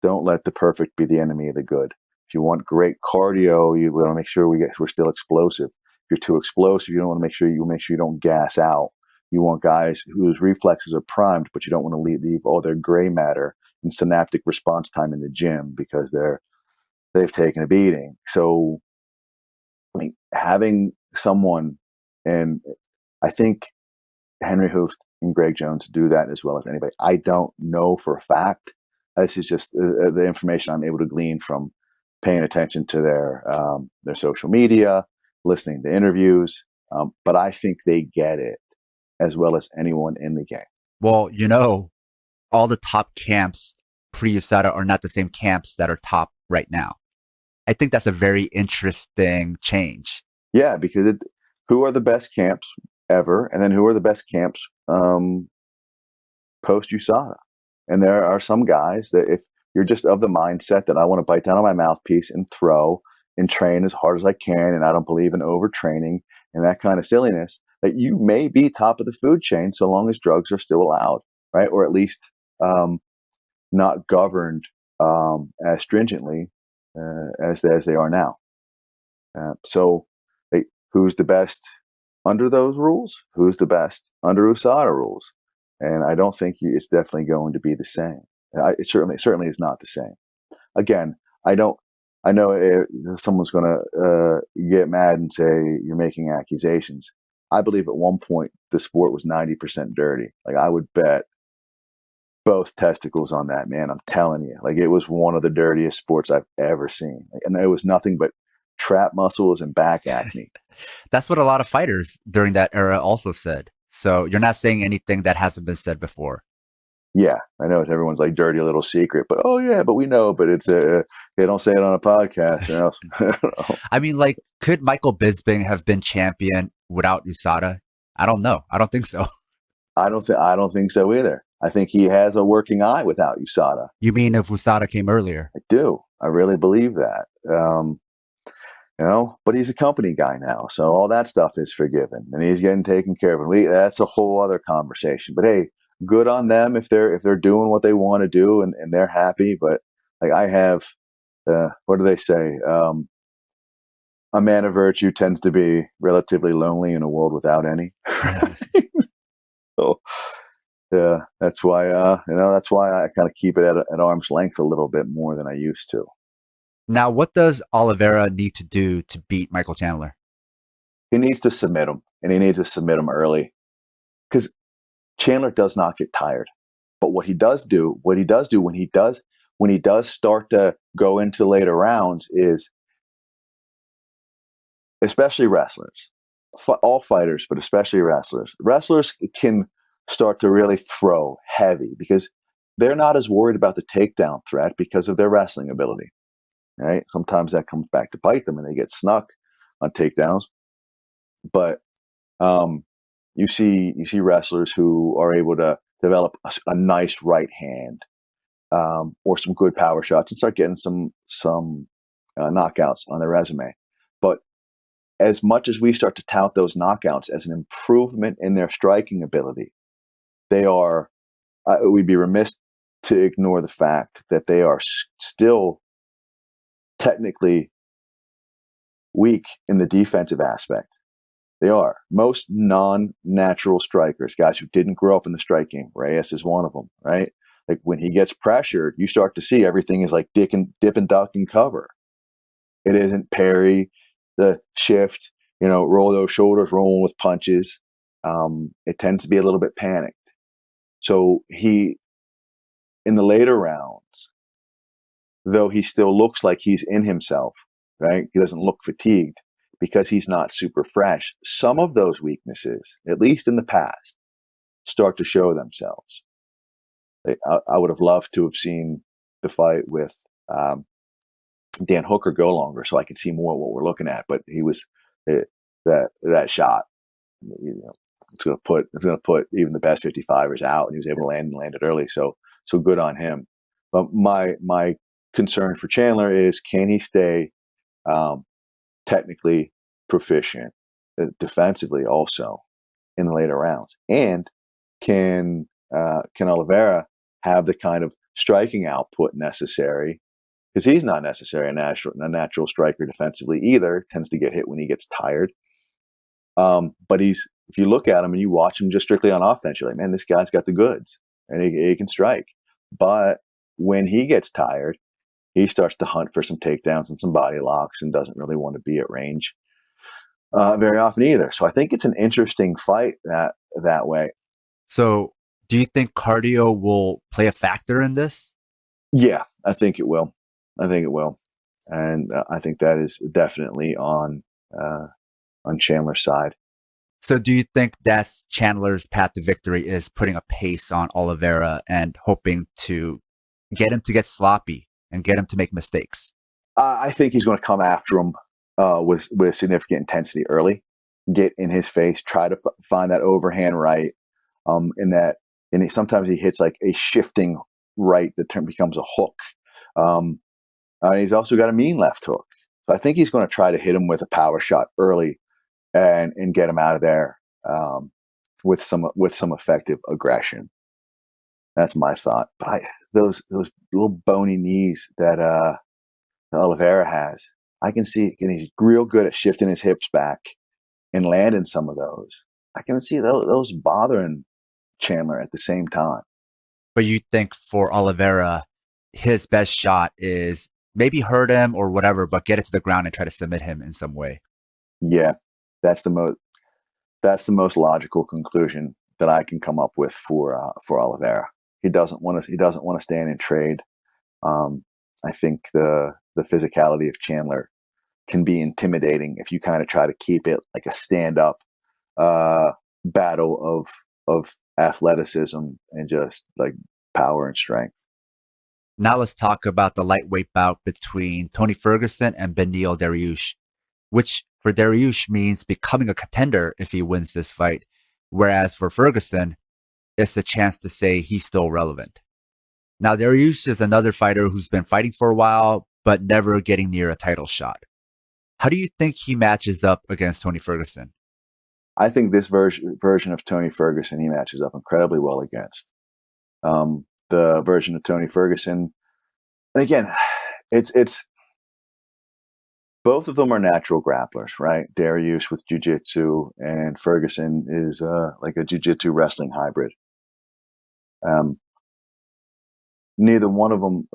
don't let the perfect be the enemy of the good. If you want great cardio, you want to make sure we're still explosive. If you're too explosive, you don't want to make sure you don't gas out. You want guys whose reflexes are primed, but you don't want to leave all their gray matter and synaptic response time in the gym because they've taken a beating. So, having someone, and I think Henry Houft and Greg Jones do that as well as anybody. I don't know for a fact. This is just the information I'm able to glean from paying attention to their social media, listening to interviews. But I think they get it as well as anyone in the game. Well, all the top camps pre-USADA are not the same camps that are top right now. I think that's a very interesting change. Yeah, because who are the best camps ever, and then who are the best camps post-USADA? And there are some guys that if you're just of the mindset that I want to bite down on my mouthpiece and throw, and train as hard as I can, and I don't believe in overtraining and that kind of silliness, that you may be top of the food chain so long as drugs are still allowed, right? Or at least not governed as stringently as they are now. So who's the best under those rules? Who's the best under USADA rules? And I don't think it's definitely going to be the same. It certainly is not the same. Again, I know someone's going to get mad and say you're making accusations. I believe at one point the sport was 90% dirty. Like, I would bet both testicles on that, man. I'm telling you, like, it was one of the dirtiest sports I've ever seen. And it was nothing but trap muscles and back acne. That's what a lot of fighters during that era also said. So you're not saying anything that hasn't been said before. Yeah, I know everyone's like dirty little secret, but but we know, but it's they don't say it on a podcast. You know? I mean, like, could Michael Bisping have been champion without USADA? I don't know. I don't think so. I don't think so either. I think he has a working eye without USADA. You mean if USADA came earlier? I do. I really believe that. But he's a company guy now, so all that stuff is forgiven, and he's getting taken care of. And that's a whole other conversation. But hey, good on them if they're doing what they want to do and they're happy. But like, I have, what do they say? A man of virtue tends to be relatively lonely in a world without any. So yeah, that's why I kind of keep it at arm's length a little bit more than I used to. Now, what does Oliveira need to do to beat Michael Chandler? He needs to submit him, and he needs to submit him early, because Chandler does not get tired. But what he does do when he does start to go into later rounds is, especially wrestlers, all fighters, but especially wrestlers can start to really throw heavy because they're not as worried about the takedown threat because of their wrestling ability. Right? Sometimes that comes back to bite them and they get snuck on takedowns. But you see wrestlers who are able to develop a nice right hand or some good power shots and start getting some knockouts on their resume. But as much as we start to tout those knockouts as an improvement in their striking ability, they are, we'd be remiss to ignore the fact that they are still technically weak in the defensive aspect. They are. Most non-natural strikers, guys who didn't grow up in the strike game, Reyes is one of them, right? Like, when he gets pressured, you start to see everything is like dip and duck and cover. It isn't parry, the shift, roll those shoulders, rolling with punches. It tends to be a little bit panicked. So he, in the later rounds, though he still looks like he's in himself, right? He doesn't look fatigued because he's not super fresh. Some of those weaknesses, at least in the past, start to show themselves. I would have loved to have seen the fight with Dan Hooker go longer so I could see more of what we're looking at. But he was that shot. It's going to put even the best 55ers out, and he was able to land it early. So good on him. But my concern for Chandler is, can he stay technically proficient defensively also in the later rounds, and can Oliveira have the kind of striking output necessary, because he's not necessarily a natural striker defensively either, tends to get hit when he gets tired, but if you look at him and you watch him just strictly on offense, you're like, man, this guy's got the goods and he can strike. But when he gets tired, he starts to hunt for some takedowns and some body locks and doesn't really want to be at range very often either. So I think it's an interesting fight that way. So do you think cardio will play a factor in this? Yeah, I think it will. And I think that is definitely on Chandler's side. So do you think that's Chandler's path to victory, is putting a pace on Oliveira and hoping to get him to get sloppy and get him to make mistakes? I think he's going to come after him with significant intensity early, get in his face, try to find that overhand right, and sometimes he hits like a shifting right that becomes a hook. He's also got a mean left hook. So I think he's going to try to hit him with a power shot early and get him out of there with some effective aggression. That's my thought. But those little bony knees that Oliveira has, I can see, and he's real good at shifting his hips back and landing some of those. I can see those bothering Chandler at the same time. But you think for Oliveira, his best shot is maybe hurt him or whatever, but get it to the ground and try to submit him in some way. Yeah, that's the most logical conclusion that I can come up with for Oliveira. He doesn't want to stand and trade. I think the physicality of Chandler can be intimidating if you kind of try to keep it like a stand up battle of athleticism and just like power and strength. Now let's talk about the lightweight bout between Tony Ferguson and Beneil Darius, which for Darius means becoming a contender if he wins this fight, whereas for Ferguson, it's the chance to say he's still relevant. Now, Darius is another fighter who's been fighting for a while, but never getting near a title shot. How do you think he matches up against Tony Ferguson? I think this version of Tony Ferguson he matches up incredibly well against. The version of Tony Ferguson, and again, it's both of them are natural grapplers, right? Darius with jiu-jitsu and Ferguson is like a jiu-jitsu wrestling hybrid. Neither one of them,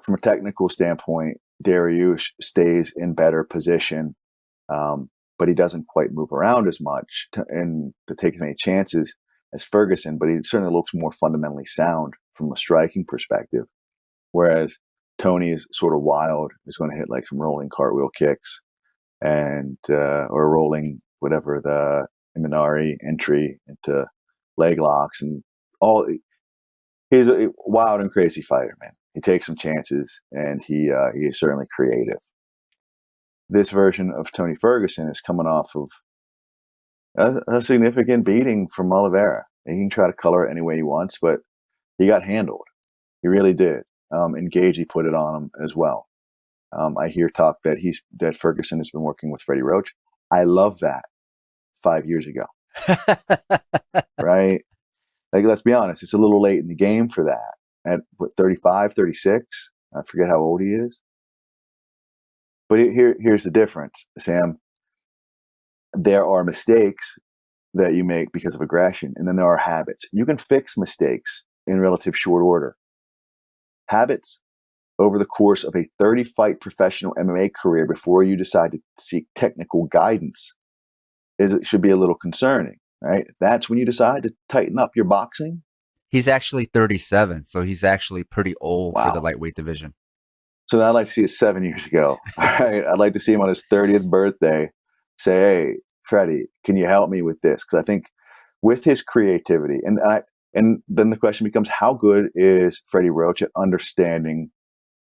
from a technical standpoint, Darius stays in better position, but he doesn't quite move around as much to take as many chances as Ferguson, but he certainly looks more fundamentally sound from a striking perspective. Whereas Tony is sort of wild, is going to hit like some rolling cartwheel kicks and or rolling whatever the Imanari entry into leg locks and all. He's a wild and crazy fighter, man. He takes some chances and he is certainly creative. This version of Tony Ferguson is coming off of a significant beating from Oliveira. He can try to color it any way he wants, but he got handled. He really did. And Gagey put it on him as well. I hear talk that Ferguson has been working with Freddie Roach. I love that 5 years ago. Right? Like, let's be honest, it's a little late in the game for that. At 35, 36? I forget how old he is. But here's the difference, Sam. There are mistakes that you make because of aggression, and then there are habits. You can fix mistakes in relative short order. Habits over the course of a 30-fight professional MMA career before you decide to seek technical guidance should be a little concerning, right? That's when you decide to tighten up your boxing. He's actually 37, so he's actually pretty old Wow. for the lightweight division. So I'd like to see it 7 years ago. Right? I'd like to see him on his 30th birthday say, hey, Freddie, can you help me with this? Because I think with his creativity, and then the question becomes, how good is Freddie Roach at understanding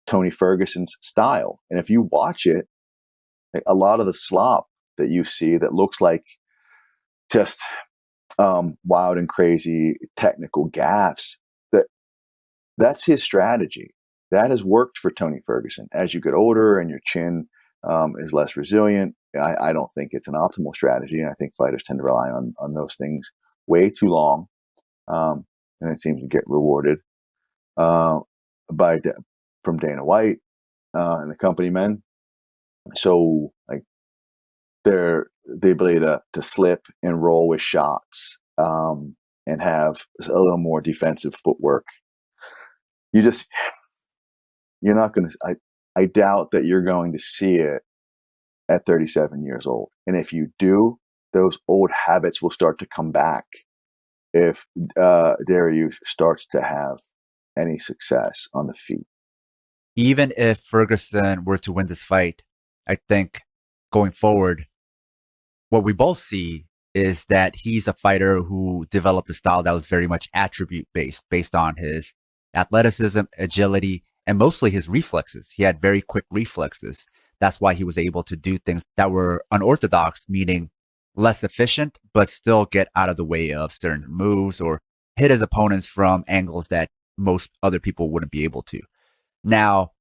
Tony Ferguson's style? And if you watch it, a lot of the slop that you see that looks like just wild and crazy technical gaffes, that's his strategy. That has worked for Tony Ferguson. As you get older and your chin is less resilient, I don't think it's an optimal strategy. And I think fighters tend to rely on those things way too long. And it seems to get rewarded from Dana White and the company men. So like the ability to slip and roll with shots and have a little more defensive footwork. You're not going to, I doubt that you're going to see it at 37 years old. And if you do, those old habits will start to come back if Darius starts to have any success on the feet. Even if Ferguson were to win this fight, I think going forward, what we both see is that he's a fighter who developed a style that was very much attribute based on his athleticism, agility, and mostly his reflexes. He had very quick reflexes. That's why he was able to do things that were unorthodox, meaning less efficient, but still get out of the way of certain moves or hit his opponents from angles that most other people wouldn't be able to. Now,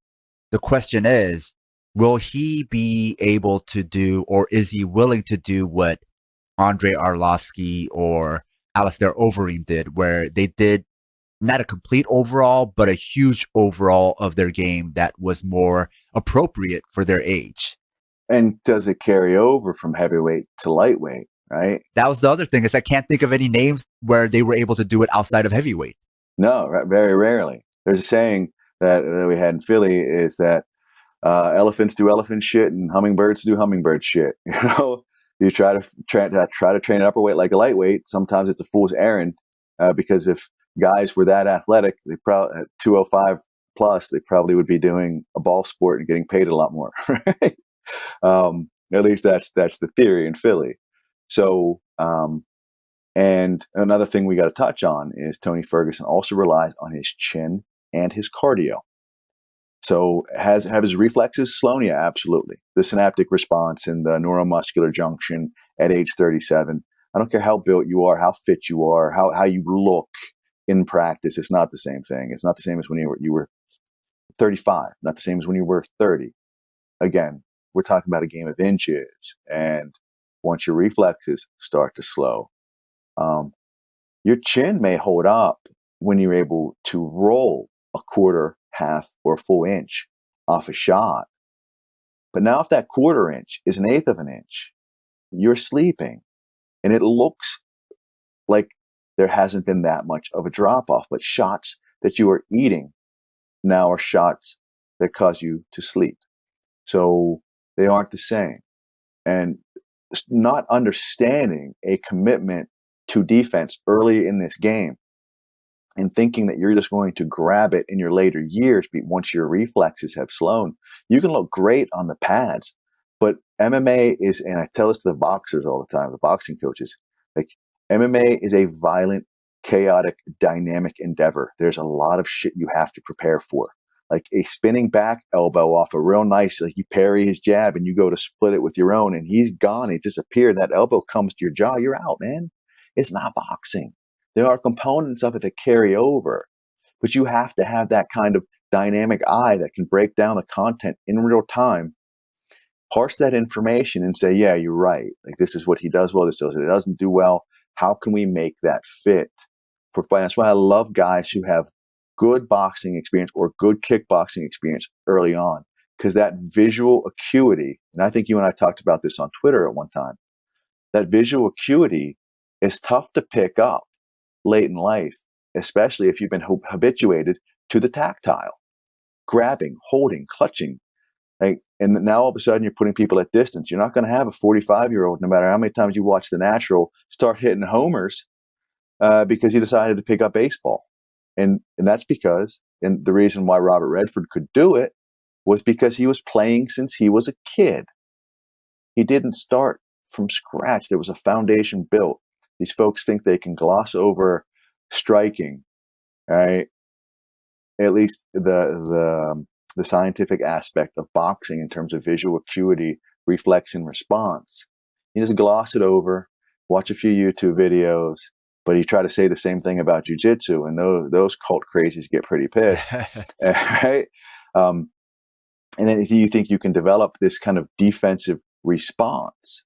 the question is, will he be able to do, or is he willing to do what Andrei Arlovsky or Alistair Overeem did, where they did not a complete overhaul, but a huge overhaul of their game that was more appropriate for their age? And does it carry over from heavyweight to lightweight, right? That was the other thing, is I can't think of any names where they were able to do it outside of heavyweight. No, very rarely. There's a saying that we had in Philly is that elephants do elephant shit and hummingbirds do hummingbird shit. You know, you try to train an upper weight like a lightweight. Sometimes it's a fool's errand because if guys were that athletic, they probably at 205 plus, they probably would be doing a ball sport and getting paid a lot more. Right? At least that's the theory in Philly. So, and another thing we got to touch on is Tony Ferguson also relies on his chin and his cardio. So have his reflexes slown? Yeah, absolutely. The synaptic response and the neuromuscular junction at age 37. I don't care how built you are, how fit you are, how you look in practice. It's not the same thing. It's not the same as when you were 35. Not the same as when you were 30. Again, we're talking about a game of inches. And once your reflexes start to slow, your chin may hold up when you're able to roll a quarter, half, or full inch off a shot. But now if that quarter inch is an eighth of an inch, you're sleeping. And it looks like there hasn't been that much of a drop off. But shots that you are eating now are shots that cause you to sleep. So they aren't the same. And not understanding a commitment to defense early in this game and thinking that you're just going to grab it in your later years once your reflexes have slowed, you can look great on the pads. But MMA is, and I tell this to the boxers all the time, the boxing coaches, like MMA is a violent, chaotic, dynamic endeavor. There's a lot of shit you have to prepare for. Like a spinning back elbow off a real nice, like you parry his jab and you go to split it with your own and he's gone, he disappeared. That elbow comes to your jaw, you're out, man. It's not boxing. There are components of it that carry over, but you have to have that kind of dynamic eye that can break down the content in real time, parse that information and say, yeah, you're right. Like this is what he does well, this does it doesn't do well. How can we make that fit for fight? That's why I love guys who have good boxing experience or good kickboxing experience early on, because that visual acuity, and I think you and I talked about this on Twitter at one time, that visual acuity is tough to pick up late in life, especially if you've been habituated to the tactile, grabbing, holding, clutching. Like, and now all of a sudden you're putting people at distance. You're not going to have a 45-year-old, no matter how many times you watch The Natural, start hitting homers because he decided to pick up baseball. And that's because, and the reason why Robert Redford could do it was because he was playing since he was a kid. He didn't start from scratch. There was a foundation built. These folks think they can gloss over striking, right? At least the scientific aspect of boxing in terms of visual acuity, reflex, and response. You just gloss it over, watch a few YouTube videos, but you try to say the same thing about jiu-jitsu, and those cult crazies get pretty pissed, right? And then if you think you can develop this kind of defensive response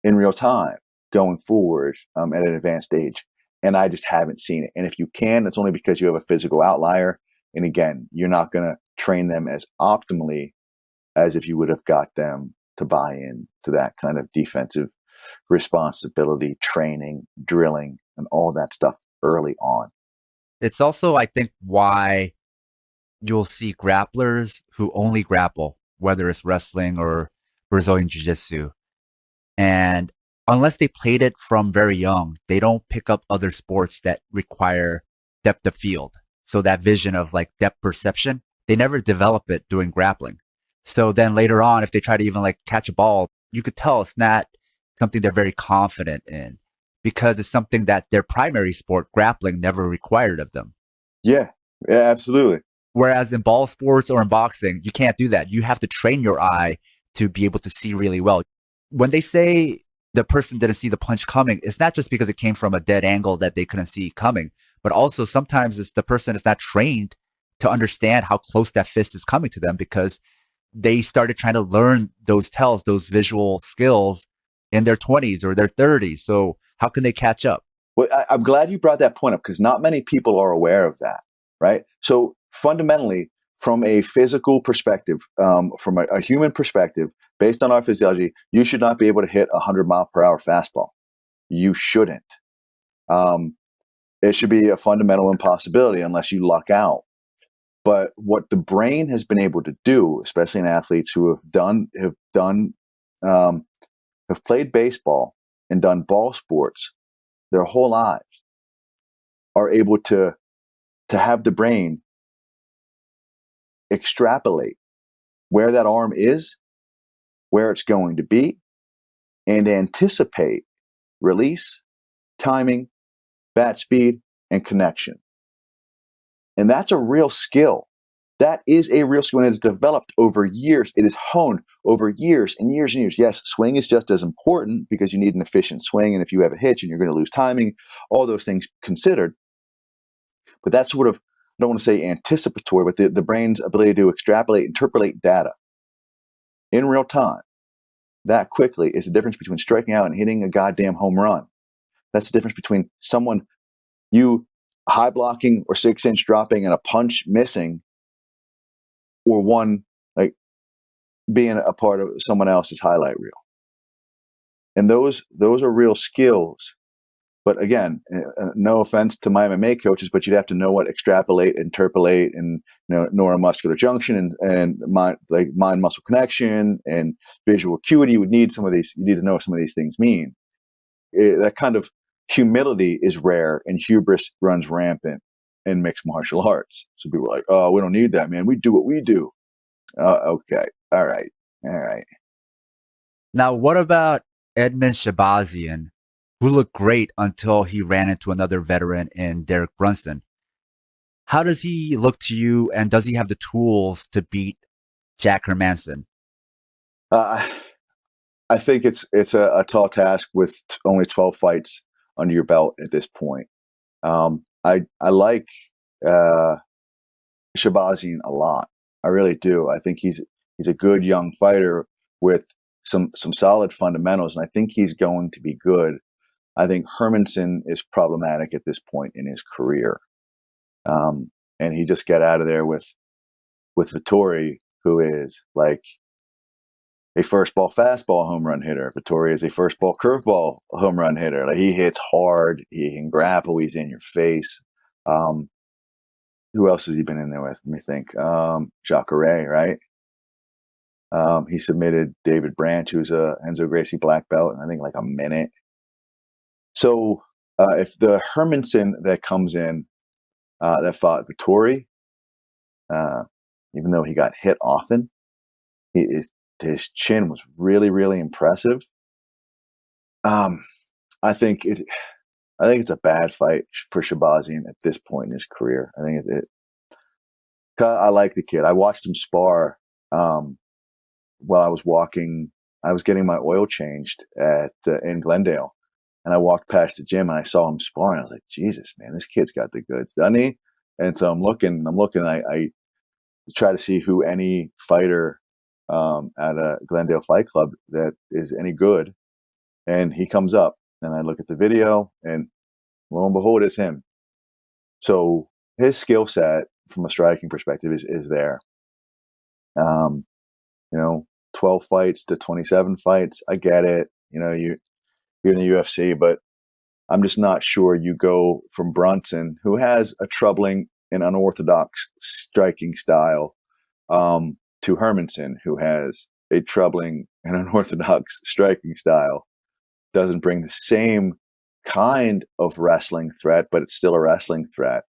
in real time going forward at an advanced age, and I just haven't seen it. And if you can, it's only because you have a physical outlier. And again, you're not going to train them as optimally as if you would have got them to buy in to that kind of defensive responsibility, training, drilling, and all that stuff early on. It's also, I think, why you'll see grapplers who only grapple, whether it's wrestling or Brazilian Jiu-Jitsu. And unless they played it from very young, they don't pick up other sports that require depth of field. So that vision of like depth perception, they never develop it doing grappling. So then later on, if they try to even like catch a ball, you could tell it's not something they're very confident in because it's something that their primary sport, grappling, never required of them. Yeah, absolutely. Whereas in ball sports or in boxing, you can't do that. You have to train your eye to be able to see really well. When they say the person didn't see the punch coming, it's not just because it came from a dead angle that they couldn't see coming, but also sometimes it's the person is not trained to understand how close that fist is coming to them because they started trying to learn those tells, those visual skills in their 20s or their 30s. So how can they catch up? Well, I'm glad you brought that point up because not many people are aware of that, right? So fundamentally, from a physical perspective, from a human perspective, based on our physiology, you should not be able to hit a 100-mile-per-hour fastball. You shouldn't. It should be a fundamental impossibility unless you luck out. But what the brain has been able to do, especially in athletes who have played baseball and done ball sports their whole lives, are able to have the brain extrapolate where that arm is, where it's going to be, and anticipate release, timing, bat speed, and connection. And that's a real skill. That is a real skill, and it's developed over years. It is honed over years and years and years. Yes, swing is just as important because you need an efficient swing, and if you have a hitch and you're going to lose timing, all those things considered. But that's sort of, I don't want to say anticipatory, but the brain's ability to extrapolate, interpolate data in real time that quickly is the difference between striking out and hitting a goddamn home run. That's the difference between you high blocking or 6-inch dropping and a punch missing, or one like being a part of someone else's highlight reel. And those are real skills. But again, no offense to my MMA coaches, but you'd have to know what extrapolate, interpolate, and neuromuscular junction and mind-muscle connection and visual acuity. You need to know some of these things mean. That kind of humility is rare, and hubris runs rampant in mixed martial arts. So people are like, "Oh, we don't need that, man. We do what we do." Okay, all right. Now, what about Edmund Shabazzian, who looked great until he ran into another veteran in Derek Brunson? How does he look to you, and does he have the tools to beat Jack Hermansson? I think it's a tall task with only 12 fights under your belt at this point. I like Shabazzian a lot. I really do. I think he's a good young fighter with some solid fundamentals, and I think he's going to be good. I think Hermansson is problematic at this point in his career. And he just got out of there with Vettori, who is like a first ball fastball home run hitter. Vettori is a first ball curveball home run hitter. Like, he hits hard, he can grapple, he's in your face. Who else has he been in there with? Let me think. Jacare, right? He submitted David Branch, who's a Enzo Gracie black belt, in I think like a minute. So if the Hermansson that comes in that fought Vettori, even though he got hit often, his chin was really, really impressive. I think it's a bad fight for Shabazzian at this point in his career. I think I like the kid. I watched him spar while I was walking. I was getting my oil changed in Glendale, and I walked past the gym and I saw him sparring. I was like, Jesus, man, this kid's got the goods, doesn't he? And so I'm looking. I try to see who any fighter at a Glendale Fight Club that is any good, and he comes up, and I look at the video, and lo and behold, it's him. So his skill set from a striking perspective is there. 12 fights to 27 fights. I get it. You're in the UFC, but I'm just not sure you go from Brunson, who has a troubling and unorthodox striking style, to Hermansson, who has a troubling and unorthodox striking style. Doesn't bring the same kind of wrestling threat, but it's still a wrestling threat.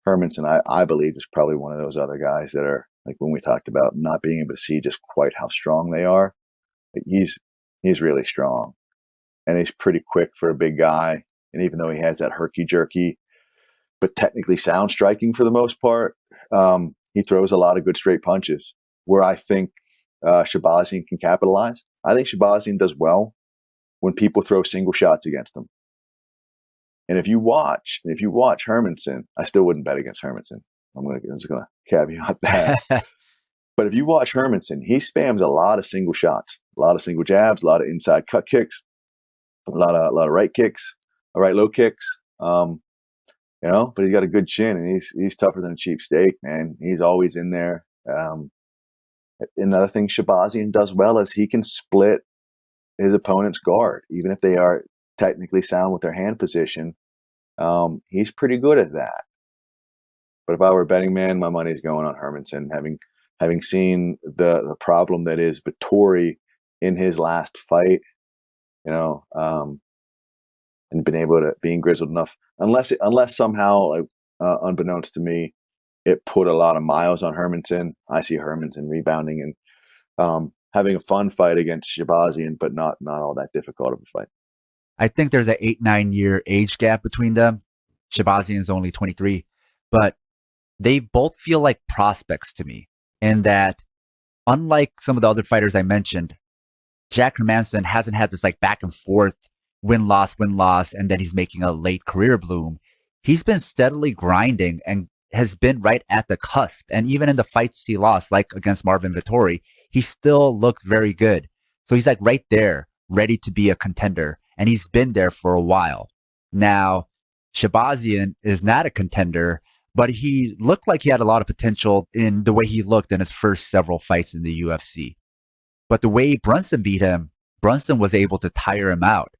Hermansson, I believe, is probably one of those other guys that are, like when we talked about not being able to see just quite how strong they are. He's really strong, and he's pretty quick for a big guy. And even though he has that herky-jerky, but technically sound striking for the most part, he throws a lot of good straight punches, where I think Shabazzian can capitalize. I think Shabazzian does well when people throw single shots against him. And if you watch Hermansson, I still wouldn't bet against Hermansson. I'm just gonna caveat that. But if you watch Hermanson, he spams a lot of single shots, a lot of single jabs, a lot of inside cut kicks, a lot of right kicks, right low kicks. But he's got a good chin, and he's tougher than a cheap steak, man. He's always in there. Another thing Shabazzian does well is he can split his opponent's guard, even if they are technically sound with their hand position. He's pretty good at that. But if I were a betting man, my money's going on Hermanson, having seen the problem that is Vettori in his last fight, and being grizzled enough, unless somehow, unbeknownst to me, it put a lot of miles on Hermanson. I see Hermanson rebounding and having a fun fight against Shabazzian, but not all that difficult of a fight. I think there's an 8-9 year age gap between them. Shabazzian's only 23, but they both feel like prospects to me in that, unlike some of the other fighters I mentioned, Jack Hermanson hasn't had this like back and forth win-loss, and then he's making a late career bloom. He's been steadily grinding and has been right at the cusp. And even in the fights he lost, like against Marvin Vettori, he still looked very good. So he's like right there, ready to be a contender. And he's been there for a while. Now, Shabazzian is not a contender, but he looked like he had a lot of potential in the way he looked in his first several fights in the UFC. But the way Brunson beat him, Brunson was able to tire him out.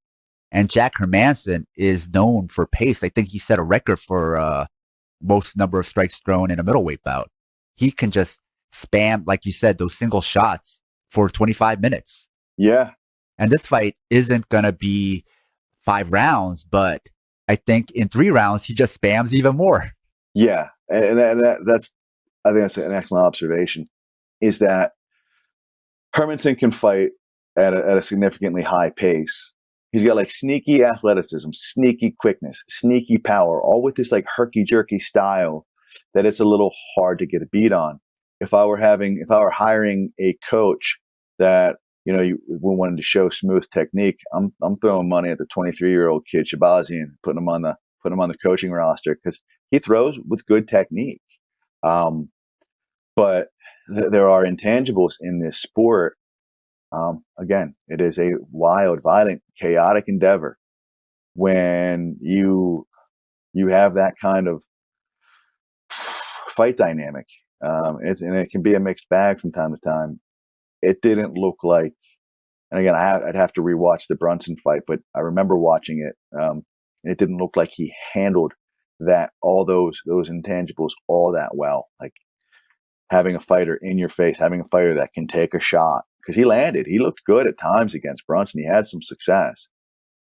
And Jack Hermanson is known for pace. I think he set a record for most number of strikes thrown in a middleweight bout. He can just spam, like you said, those single shots for 25 minutes. Yeah. And this fight isn't going to be 5 rounds, but I think in 3 rounds, he just spams even more. Yeah. And that's, I think that's an excellent observation, is that Hermanson can fight at a significantly high pace. He's got like sneaky athleticism, sneaky quickness, sneaky power, all with this like herky-jerky style that it's a little hard to get a beat on. If I were hiring a coach that, we wanted to show smooth technique, I'm throwing money at the 23-year-old kid Shabazzian, putting him on the coaching roster because he throws with good technique. But there are intangibles in this sport. Again, it is a wild, violent, chaotic endeavor. When you have that kind of fight dynamic, and it can be a mixed bag from time to time. It didn't look like, and again, I'd have to rewatch the Brunson fight, but I remember watching it. It didn't look like he handled all those intangibles all that well. Like having a fighter in your face, having a fighter that can take a shot. Because he looked good at times against Brunson. He had some success,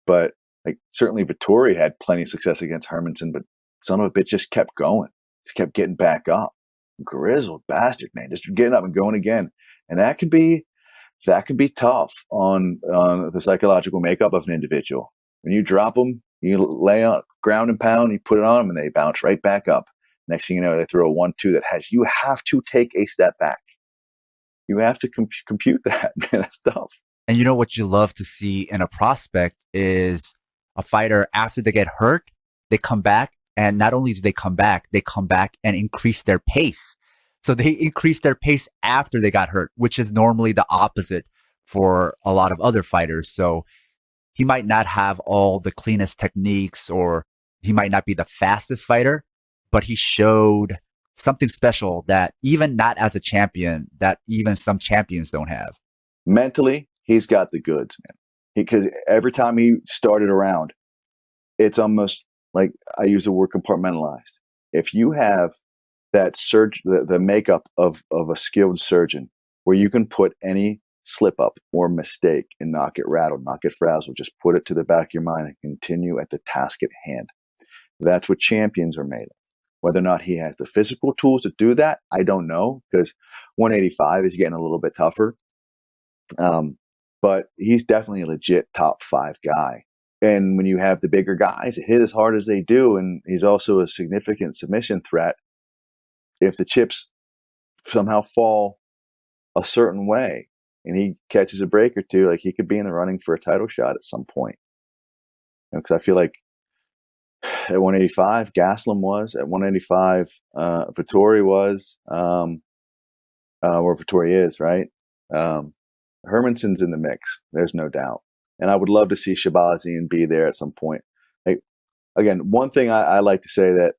but like certainly Vettori had plenty of success against Hermanson. But son of a bitch just kept going, just kept getting back up. Grizzled bastard, man, just getting up and going again, and that could be tough on the psychological makeup of an individual. When you drop them, you lay on ground and pound, you put it on them, and they bounce right back up. Next thing you know, they throw a 1-2 you have to take a step back. You have to compute that, man. That's tough. And what you love to see in a prospect is a fighter, after they get hurt, they come back. And not only do they come back and increase their pace. So they increase their pace after they got hurt, which is normally the opposite for a lot of other fighters. So he might not have all the cleanest techniques, or he might not be the fastest fighter, but he showed something special that even not as a champion, that even some champions don't have. Mentally, he's got the goods, man. Because every time he started around, it's almost like, I use the word compartmentalized. If you have that the makeup of a skilled surgeon, where you can put any slip up or mistake and not get rattled, not get frazzled, just put it to the back of your mind and continue at the task at hand. That's what champions are made of. Whether or not he has the physical tools to do that, I don't know, because 185 is getting a little bit tougher. But he's definitely a legit top 5 guy. And when you have the bigger guys hit as hard as they do, and he's also a significant submission threat, if the chips somehow fall a certain way and he catches a break or two, like he could be in the running for a title shot at some point. Because I feel like At 185, Gaslam was. At 185, Vettori was. Where Vettori is, right? Hermanson's in the mix. There's no doubt. And I would love to see Shabazzian be there at some point. Like, again, one thing I like to say that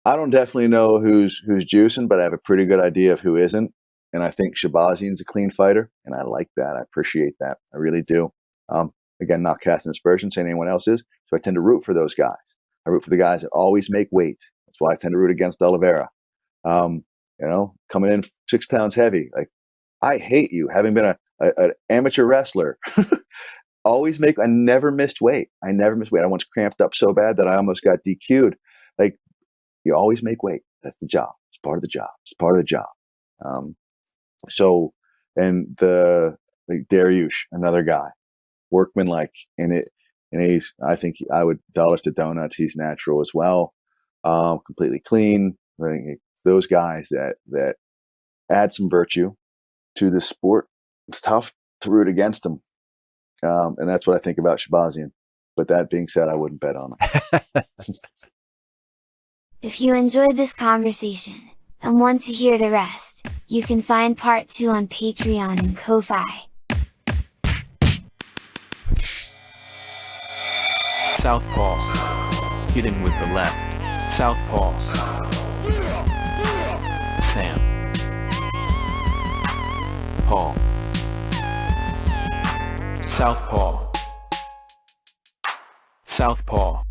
I don't definitely know who's juicing, but I have a pretty good idea of who isn't. And I think Shabazzian's a clean fighter, and I like that. I appreciate that. I really do. Again, not casting aspersions, saying anyone else is. So I tend to root for those guys. I root for the guys that always make weight. That's why I tend to root against Oliveira. Coming in 6 pounds heavy. Like, I hate you, having been an amateur wrestler. I never missed weight. I once cramped up so bad that I almost got DQ'd. Like, you always make weight. That's the job. It's part of the job. Darius, another guy, workman-like, and I think I would dollars to donuts. He's natural as well, completely clean. Those guys that add some virtue to this sport. It's tough to root against them, and that's what I think about Shabazzian. But that being said, I wouldn't bet on him. If you enjoyed this conversation, and want to hear the rest, you can find part 2 on Patreon and Ko-Fi. Southpaw. Hitting with the left. Southpaw. Sam. Paul. Southpaw. Southpaw.